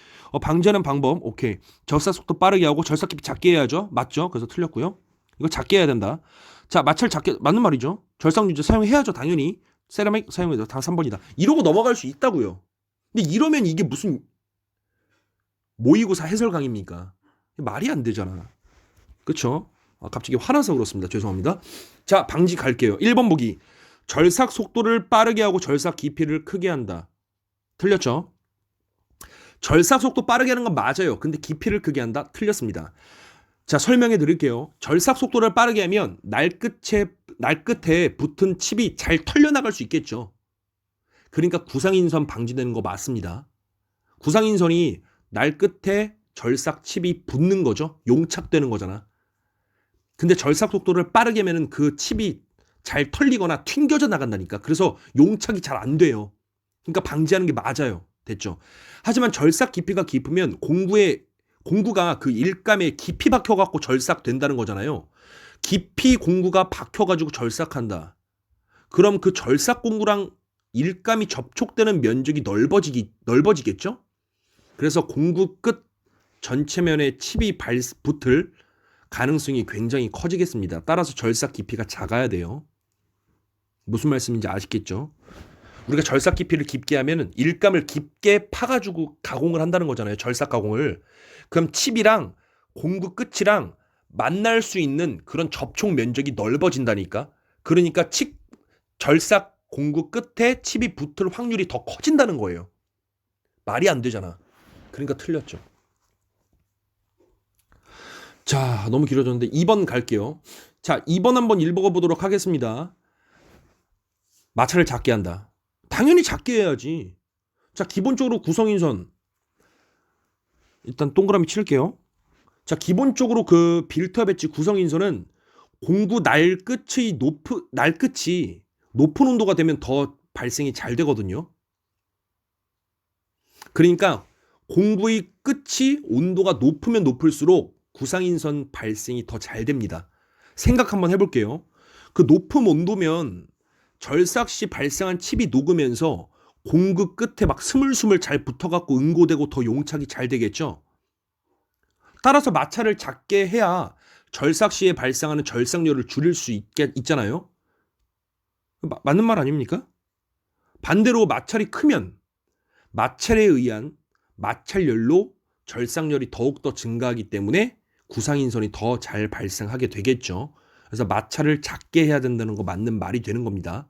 방지하는 방법. 오케이. 절삭 속도 빠르게 하고 절삭 깊이 작게 해야죠. 맞죠? 그래서 틀렸고요. 이거 작게 해야 된다. 자, 마찰 작게 맞는 말이죠. 절삭 유제 사용해야죠. 당연히. 세라믹 사용해도 다 3번이다. 이러고 넘어갈 수 있다고요. 근데 이러면 이게 무슨 모의고사 해설 강의입니까? 말이 안 되잖아. 그쵸? 갑자기 화나서 그렇습니다. 죄송합니다. 자, 방지 갈게요. 1번 보기. 절삭 속도를 빠르게 하고 절삭 깊이를 크게 한다. 틀렸죠? 절삭 속도 빠르게 하는 건 맞아요. 근데 깊이를 크게 한다. 틀렸습니다. 자, 설명해 드릴게요. 절삭 속도를 빠르게 하면 날 끝에 붙은 칩이 잘 털려나갈 수 있겠죠. 그러니까 구상인선 방지되는 거 맞습니다. 구상인선이 날 끝에 절삭 칩이 붙는 거죠. 용착되는 거잖아. 근데 절삭 속도를 빠르게 하면 그 칩이 잘 털리거나 튕겨져 나간다니까. 그래서 용착이 잘 안 돼요. 그러니까 방지하는 게 맞아요. 됐죠. 하지만 절삭 깊이가 깊으면 공구가 그 일감에 깊이 박혀갖고 절삭된다는 거잖아요. 깊이 공구가 박혀가지고 절삭한다. 그럼 그 절삭 공구랑 일감이 접촉되는 면적이 넓어지겠죠? 그래서 공구 끝 전체면에 칩이 붙을 가능성이 굉장히 커지겠습니다. 따라서 절삭 깊이가 작아야 돼요. 무슨 말씀인지 아시겠죠? 우리가 절삭 깊이를 깊게 하면은 일감을 깊게 파가지고 가공을 한다는 거잖아요. 절삭 가공을. 그럼 칩이랑 공구 끝이랑 만날 수 있는 그런 접촉 면적이 넓어진다니까. 그러니까 절삭 공구 끝에 칩이 붙을 확률이 더 커진다는 거예요. 말이 안 되잖아. 그러니까 틀렸죠. 자, 너무 길어졌는데 2번 갈게요. 자, 2번 한번 읽어보도록 하겠습니다. 마찰을 작게 한다. 당연히 작게 해야지. 자, 기본적으로 구성인선 일단 동그라미 칠게요. 자, 기본적으로 그 빌터 배치 구성인선은 공구 날 끝이 높은 온도가 되면 더 발생이 잘 되거든요. 그러니까 공구의 끝이 온도가 높으면 높을수록 구상인선 발생이 더 잘 됩니다. 생각 한번 해볼게요. 그 높은 온도면 절삭 시 발생한 칩이 녹으면서 공구 끝에 막 스물스물 잘 붙어갖고 응고되고 더 용착이 잘 되겠죠. 따라서 마찰을 작게 해야 절삭 시에 발생하는 절삭열을 줄일 수 있잖아요. 맞는 말 아닙니까? 반대로 마찰이 크면 마찰에 의한 마찰열로 절삭열이 더욱더 증가하기 때문에 구상인선이 더 잘 발생하게 되겠죠. 그래서 마찰을 작게 해야 된다는 거 맞는 말이 되는 겁니다.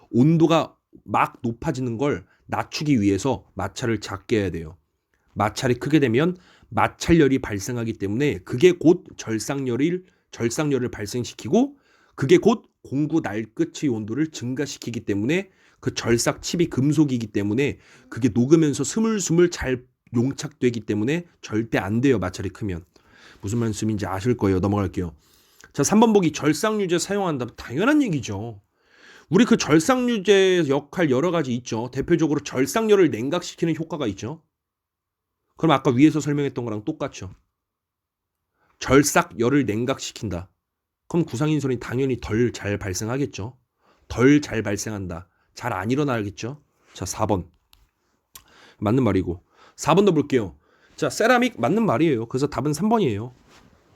온도가 막 높아지는 걸 낮추기 위해서 마찰을 작게 해야 돼요. 마찰이 크게 되면 마찰열이 발생하기 때문에 그게 곧 절삭열을 발생시키고 그게 곧 공구 날끝의 온도를 증가시키기 때문에 그 절삭 칩이 금속이기 때문에 그게 녹으면서 스물스물 잘 용착되기 때문에 절대 안 돼요. 마찰이 크면. 무슨 말씀인지 아실 거예요. 넘어갈게요. 자, 3번 보기 절삭유제 사용한다. 당연한 얘기죠. 우리 그 절삭유제 역할 여러 가지 있죠. 대표적으로 절삭열을 냉각시키는 효과가 있죠. 그럼 아까 위에서 설명했던 거랑 똑같죠. 절삭열을 냉각시킨다. 그럼 구상인선이 당연히 덜 잘 발생하겠죠. 덜 잘 발생한다. 잘 안 일어나겠죠. 자, 4번. 맞는 말이고. 4번도 볼게요. 자, 세라믹 맞는 말이에요. 그래서 답은 3번이에요.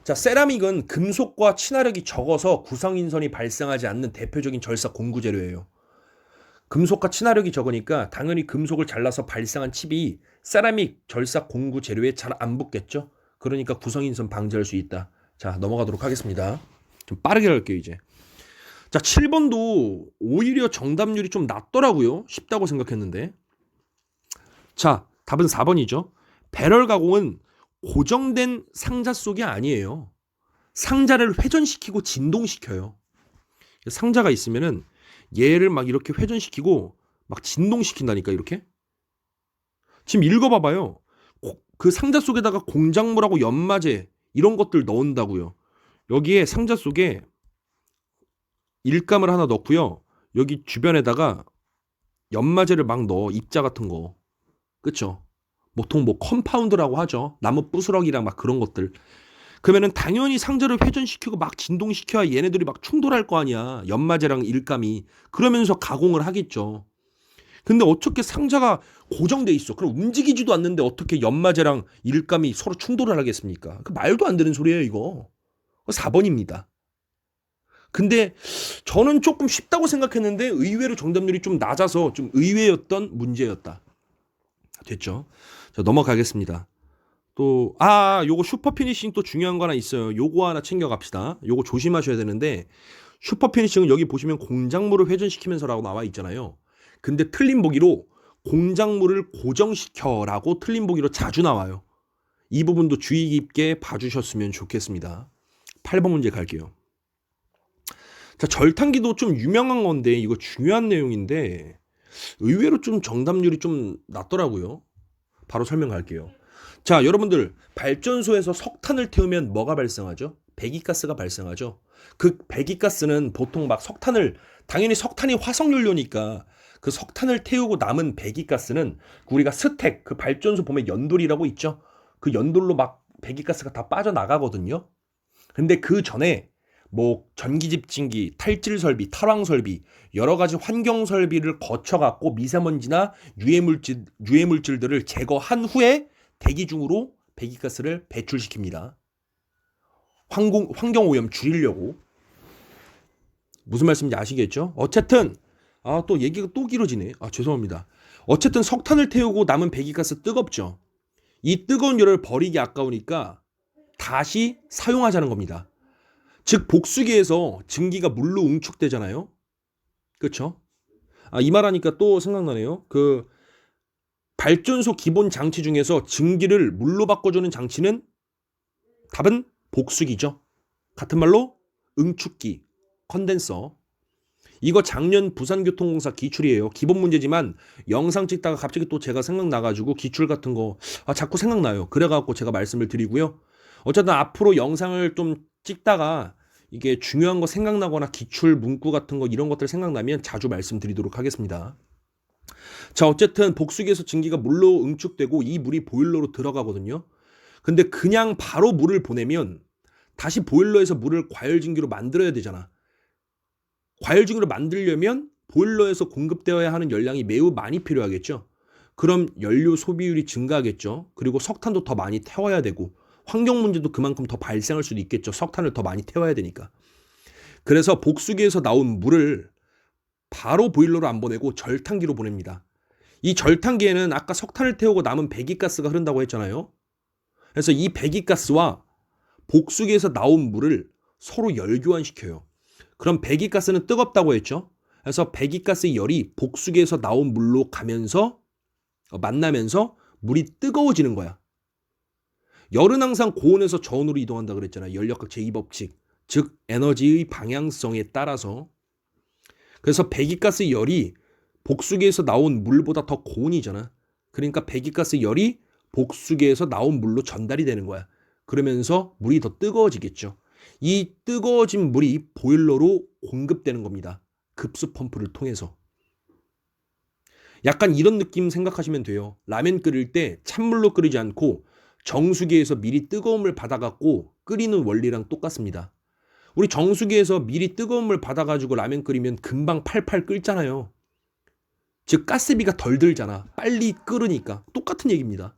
자, 세라믹은 금속과 친화력이 적어서 구성인선이 발생하지 않는 대표적인 절삭 공구 재료예요. 금속과 친화력이 적으니까 당연히 금속을 잘라서 발생한 칩이 세라믹 절삭 공구 재료에 잘 안 붙겠죠. 그러니까 구성인선 방지할 수 있다. 자, 넘어가도록 하겠습니다. 좀 빠르게 할게요, 이제. 자, 7번도 오히려 정답률이 좀 낮더라고요. 쉽다고 생각했는데. 자, 답은 4번이죠. 배럴 가공은 고정된 상자 속이 아니에요. 상자를 회전시키고 진동시켜요. 상자가 있으면은 얘를 막 이렇게 회전시키고 막 진동시킨다니까, 이렇게. 지금 읽어봐봐요. 그 상자 속에다가 공작물하고 연마제 이런 것들 넣은다고요. 여기에 상자 속에 일감을 하나 넣고요. 여기 주변에다가 연마제를 막 넣어. 입자 같은 거. 그쵸? 보통 뭐 컴파운드라고 하죠. 나무 부스러기랑 막 그런 것들. 그러면은 당연히 상자를 회전시키고 막 진동시켜야 얘네들이 막 충돌할 거 아니야. 연마제랑 일감이. 그러면서 가공을 하겠죠. 근데 어떻게 상자가 고정돼 있어. 그럼 움직이지도 않는데 어떻게 연마제랑 일감이 서로 충돌을 하겠습니까? 그 말도 안 되는 소리예요, 이거. 4번입니다. 근데 저는 조금 쉽다고 생각했는데 의외로 정답률이 좀 낮아서 좀 의외였던 문제였다. 됐죠? 자, 넘어가겠습니다. 또 요거 슈퍼 피니싱 또 중요한 거 하나 있어요. 요거 하나 챙겨 갑시다. 요거 조심하셔야 되는데 슈퍼 피니싱은 여기 보시면 공작물을 회전시키면서라고 나와 있잖아요. 근데 틀린 보기로 공작물을 고정시켜라고 틀린 보기로 자주 나와요. 이 부분도 주의 깊게 봐주셨으면 좋겠습니다. 8번 문제 갈게요. 자, 절탄기도 좀 유명한 건데 이거 중요한 내용인데 의외로 좀 정답률이 좀 낮더라고요. 바로 설명할게요. 자, 여러분들 발전소에서 석탄을 태우면 뭐가 발생하죠? 배기가스가 발생하죠. 그 배기가스는 보통 막 당연히 석탄이 화석연료니까 그 석탄을 태우고 남은 배기가스는 우리가 스택, 그 발전소 보면 연돌이라고 있죠. 그 연돌로 막 배기가스가 다 빠져나가거든요. 근데 그 전에 뭐 전기집진기, 탈질 설비, 탈황 설비, 여러 가지 환경 설비를 거쳐 갖고 미세먼지나 유해물질들을 제거한 후에 대기 중으로 배기가스를 배출시킵니다. 환경 오염 줄이려고. 무슨 말씀인지 아시겠죠? 어쨌든 또 얘기가 또 길어지네. 죄송합니다. 어쨌든 석탄을 태우고 남은 배기가스 뜨겁죠. 이 뜨거운 열을 버리기 아까우니까 다시 사용하자는 겁니다. 즉 복수기에서 증기가 물로 응축되잖아요. 그렇죠? 이 말하니까 또 생각나네요. 그 발전소 기본 장치 중에서 증기를 물로 바꿔주는 장치는 답은 복수기죠. 같은 말로 응축기, 컨덴서. 이거 작년 부산교통공사 기출이에요. 기본 문제지만 영상 찍다가 갑자기 또 제가 생각나가지고 기출 같은 거 자꾸 생각나요. 그래갖고 제가 말씀을 드리고요. 어쨌든 앞으로 영상을 좀 찍다가 이게 중요한 거 생각나거나 기출 문구 같은 거 이런 것들 생각나면 자주 말씀드리도록 하겠습니다. 자, 어쨌든 복수기에서 증기가 물로 응축되고 이 물이 보일러로 들어가거든요. 근데 그냥 바로 물을 보내면 다시 보일러에서 물을 과열증기로 만들어야 되잖아. 과열증기로 만들려면 보일러에서 공급되어야 하는 열량이 매우 많이 필요하겠죠. 그럼 연료 소비율이 증가하겠죠. 그리고 석탄도 더 많이 태워야 되고 환경 문제도 그만큼 더 발생할 수도 있겠죠. 석탄을 더 많이 태워야 되니까. 그래서 복수기에서 나온 물을 바로 보일러로 안 보내고 절탄기로 보냅니다. 이 절탄기에는 아까 석탄을 태우고 남은 배기가스가 흐른다고 했잖아요. 그래서 이 배기가스와 복수기에서 나온 물을 서로 열교환시켜요. 그럼 배기가스는 뜨겁다고 했죠. 그래서 배기가스의 열이 복수기에서 나온 물로 가면서 만나면서 물이 뜨거워지는 거야. 열은 항상 고온에서 저온으로 이동한다 그랬잖아요. 열역학 제2법칙. 즉 에너지의 방향성에 따라서. 그래서 배기가스 열이 복수기에서 나온 물보다 더 고온이잖아. 그러니까 배기가스 열이 복수기에서 나온 물로 전달이 되는 거야. 그러면서 물이 더 뜨거워지겠죠. 이 뜨거워진 물이 보일러로 공급되는 겁니다. 급수 펌프를 통해서. 약간 이런 느낌 생각하시면 돼요. 라면 끓일 때 찬물로 끓이지 않고 정수기에서 미리 뜨거움을 받아갖고 끓이는 원리랑 똑같습니다. 우리 정수기에서 미리 뜨거움을 받아가지고 라면 끓이면 금방 팔팔 끓잖아요. 즉 가스비가 덜 들잖아. 빨리 끓으니까. 똑같은 얘기입니다.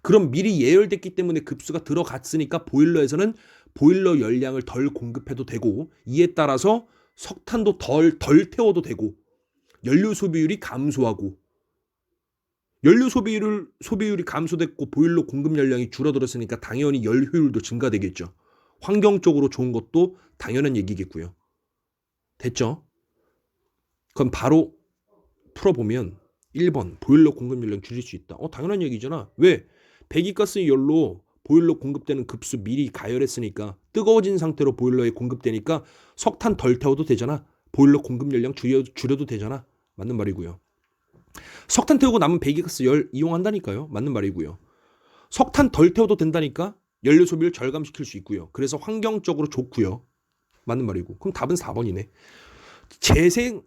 그럼 미리 예열됐기 때문에 급수가 들어갔으니까 보일러에서는 보일러 열량을 덜 공급해도 되고 이에 따라서 석탄도 덜 태워도 되고 연료 소비율이 감소하고 연료 소비율이 감소됐고 보일러 공급 열량이 줄어들었으니까 당연히 열 효율도 증가되겠죠. 환경적으로 좋은 것도 당연한 얘기겠고요. 됐죠? 그럼 바로 풀어보면 1번 보일러 공급 열량 줄일 수 있다. 당연한 얘기잖아. 왜? 배기가스 열로 보일러 공급되는 급수 미리 가열했으니까 뜨거워진 상태로 보일러에 공급되니까 석탄 덜 태워도 되잖아. 보일러 공급 열량 줄여도 되잖아. 맞는 말이고요. 석탄 태우고 남은 배기가스 열 이용한다니까요. 맞는 말이고요. 석탄 덜 태워도 된다니까 연료 소비를 절감시킬 수 있고요. 그래서 환경적으로 좋고요. 맞는 말이고. 그럼 답은 4번이네.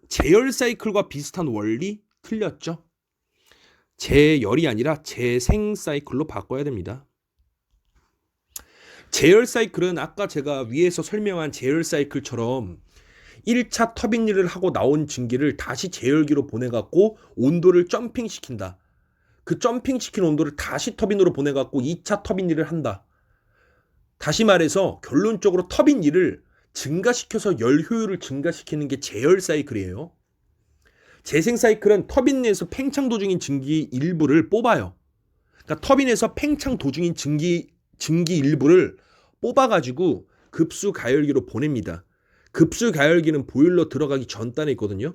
제열 사이클과 비슷한 원리 틀렸죠? 제열이 아니라 재생 사이클로 바꿔야 됩니다. 제열 사이클은 아까 제가 위에서 설명한 제열 사이클처럼 1차 터빈 일을 하고 나온 증기를 다시 제열기로 보내갖고 온도를 점핑시킨다. 그 점핑시킨 온도를 다시 터빈으로 보내갖고 2차 터빈 일을 한다. 다시 말해서 결론적으로 터빈 일을 증가시켜서 열 효율을 증가시키는 게 제열 사이클이에요. 재생 사이클은 터빈 내에서 팽창 도중인 증기 일부를 뽑아요. 그러니까 터빈에서 팽창 도중인 증기 일부를 뽑아가지고 급수 가열기로 보냅니다. 급수 가열기는 보일러 들어가기 전 단에 있거든요.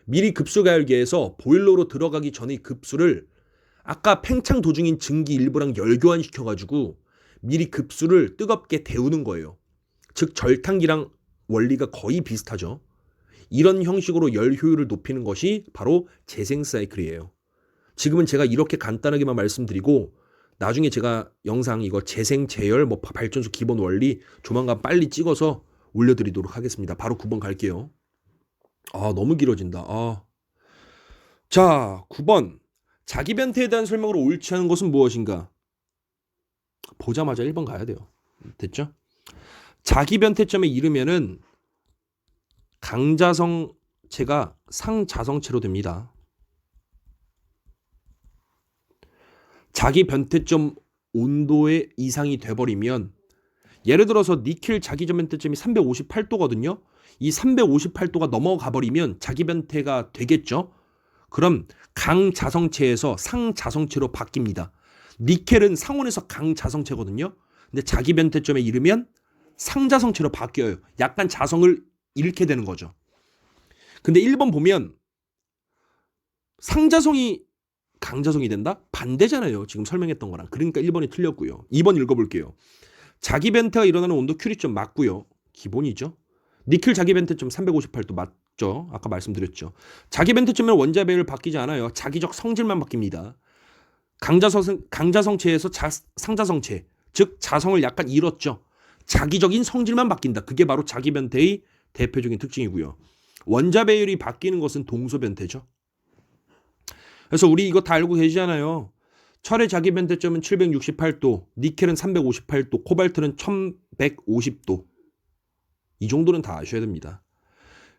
미리 급수 가열기에서 보일러로 들어가기 전의 급수를 아까 팽창 도중인 증기 일부랑 열교환시켜가지고 미리 급수를 뜨겁게 데우는 거예요. 즉 절탄기랑 원리가 거의 비슷하죠. 이런 형식으로 열 효율을 높이는 것이 바로 재생 사이클이에요. 지금은 제가 이렇게 간단하게만 말씀드리고 나중에 제가 영상 이거 재생 제열 발전소 기본 원리 조만간 빨리 찍어서 올려드리도록 하겠습니다. 바로 9번 갈게요. 너무 길어진다. 자, 9번. 자기 변태에 대한 설명으로 옳지 않은 것은 무엇인가? 보자마자 1번 가야 돼요. 됐죠? 자기 변태점에 이르면은 강자성체가 상자성체로 됩니다. 자기 변태점 온도의 이상이 돼버리면 예를 들어서 니켈 자기 변태점이 358도거든요. 이 358도가 넘어가 버리면 자기 변태가 되겠죠. 그럼 강자성체에서 상자성체로 바뀝니다. 니켈은 상온에서 강자성체거든요. 근데 자기 변태점에 이르면 상자성체로 바뀌어요. 약간 자성을 잃게 되는 거죠. 근데 1번 보면 상자성이 강자성이 된다? 반대잖아요. 지금 설명했던 거랑. 그러니까 1번이 틀렸고요. 2번 읽어볼게요. 자기 변태가 일어나는 온도 큐리점 맞고요. 기본이죠. 니켈 자기 변태점 358도 맞죠. 아까 말씀드렸죠. 자기 변태점은 원자 배율 바뀌지 않아요. 자기적 성질만 바뀝니다. 강자성체에서 상자성체, 즉 자성을 약간 잃었죠. 자기적인 성질만 바뀐다. 그게 바로 자기 변태의 대표적인 특징이고요. 원자 배율이 바뀌는 것은 동소 변태죠. 그래서 우리 이거 다 알고 계시잖아요. 철의 자기 변태점은 768도, 니켈은 358도, 코발트는 1150도. 이 정도는 다 아셔야 됩니다.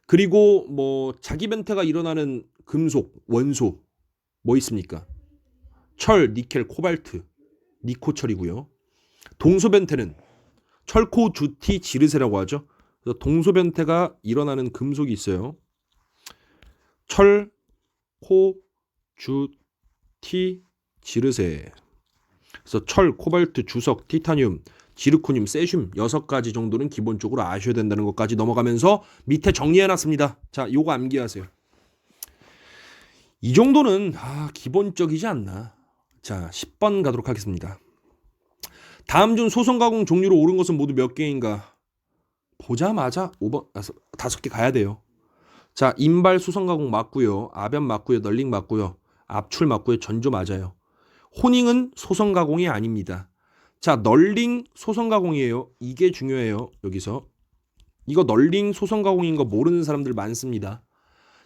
그리고 뭐 자기 변태가 일어나는 금속, 원소 뭐 있습니까? 철, 니켈, 코발트, 니코철이고요. 동소 변태는 철코, 주티, 지르세라고 하죠. 그래서 동소 변태가 일어나는 금속이 있어요. 철, 코, 주, 티, 지르세. 그래서 철, 코발트, 주석, 티타늄, 지르코늄, 세슘 6가지 정도는 기본적으로 아셔야 된다는 것까지 넘어가면서 밑에 정리해놨습니다. 자, 요거 암기하세요. 이 정도는 기본적이지 않나. 자, 10번 가도록 하겠습니다. 다음 중 소성가공 종류로 옳은 것은 모두 몇 개인가? 보자마자 5번, 5개 가야 돼요. 자, 인발 소성가공 맞고요. 압연 맞고요. 널링 맞고요. 압출 맞고요. 전조 맞아요. 호닝은 소성가공이 아닙니다. 자, 널링 소성가공이에요. 이게 중요해요. 여기서. 이거 널링 소성가공인 거 모르는 사람들 많습니다.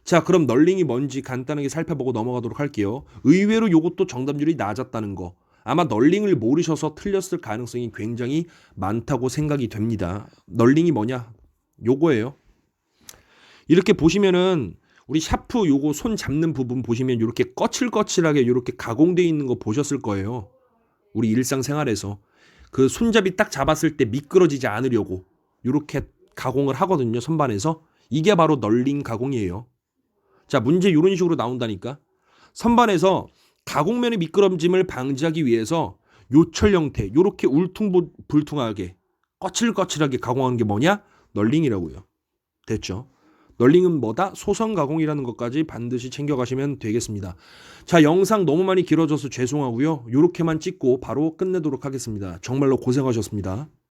자, 그럼 널링이 뭔지 간단하게 살펴보고 넘어가도록 할게요. 의외로 이것도 정답률이 낮았다는 거. 아마 널링을 모르셔서 틀렸을 가능성이 굉장히 많다고 생각이 됩니다. 널링이 뭐냐? 요거예요. 이렇게 보시면은 우리 샤프 요거 손 잡는 부분 보시면 이렇게 거칠거칠하게 이렇게 가공되어 있는 거 보셨을 거예요. 우리 일상생활에서 그 손잡이 딱 잡았을 때 미끄러지지 않으려고 이렇게 가공을 하거든요. 선반에서. 이게 바로 널링 가공이에요. 자, 문제 이런 식으로 나온다니까. 선반에서 가공면의 미끄럼짐을 방지하기 위해서 요철 형태 이렇게 울퉁불퉁하게 거칠거칠하게 가공한 게 뭐냐? 널링이라고요. 됐죠? 널링은 뭐다? 소성 가공이라는 것까지 반드시 챙겨가시면 되겠습니다. 자, 영상 너무 많이 길어져서 죄송하고요. 이렇게만 찍고 바로 끝내도록 하겠습니다. 정말로 고생하셨습니다.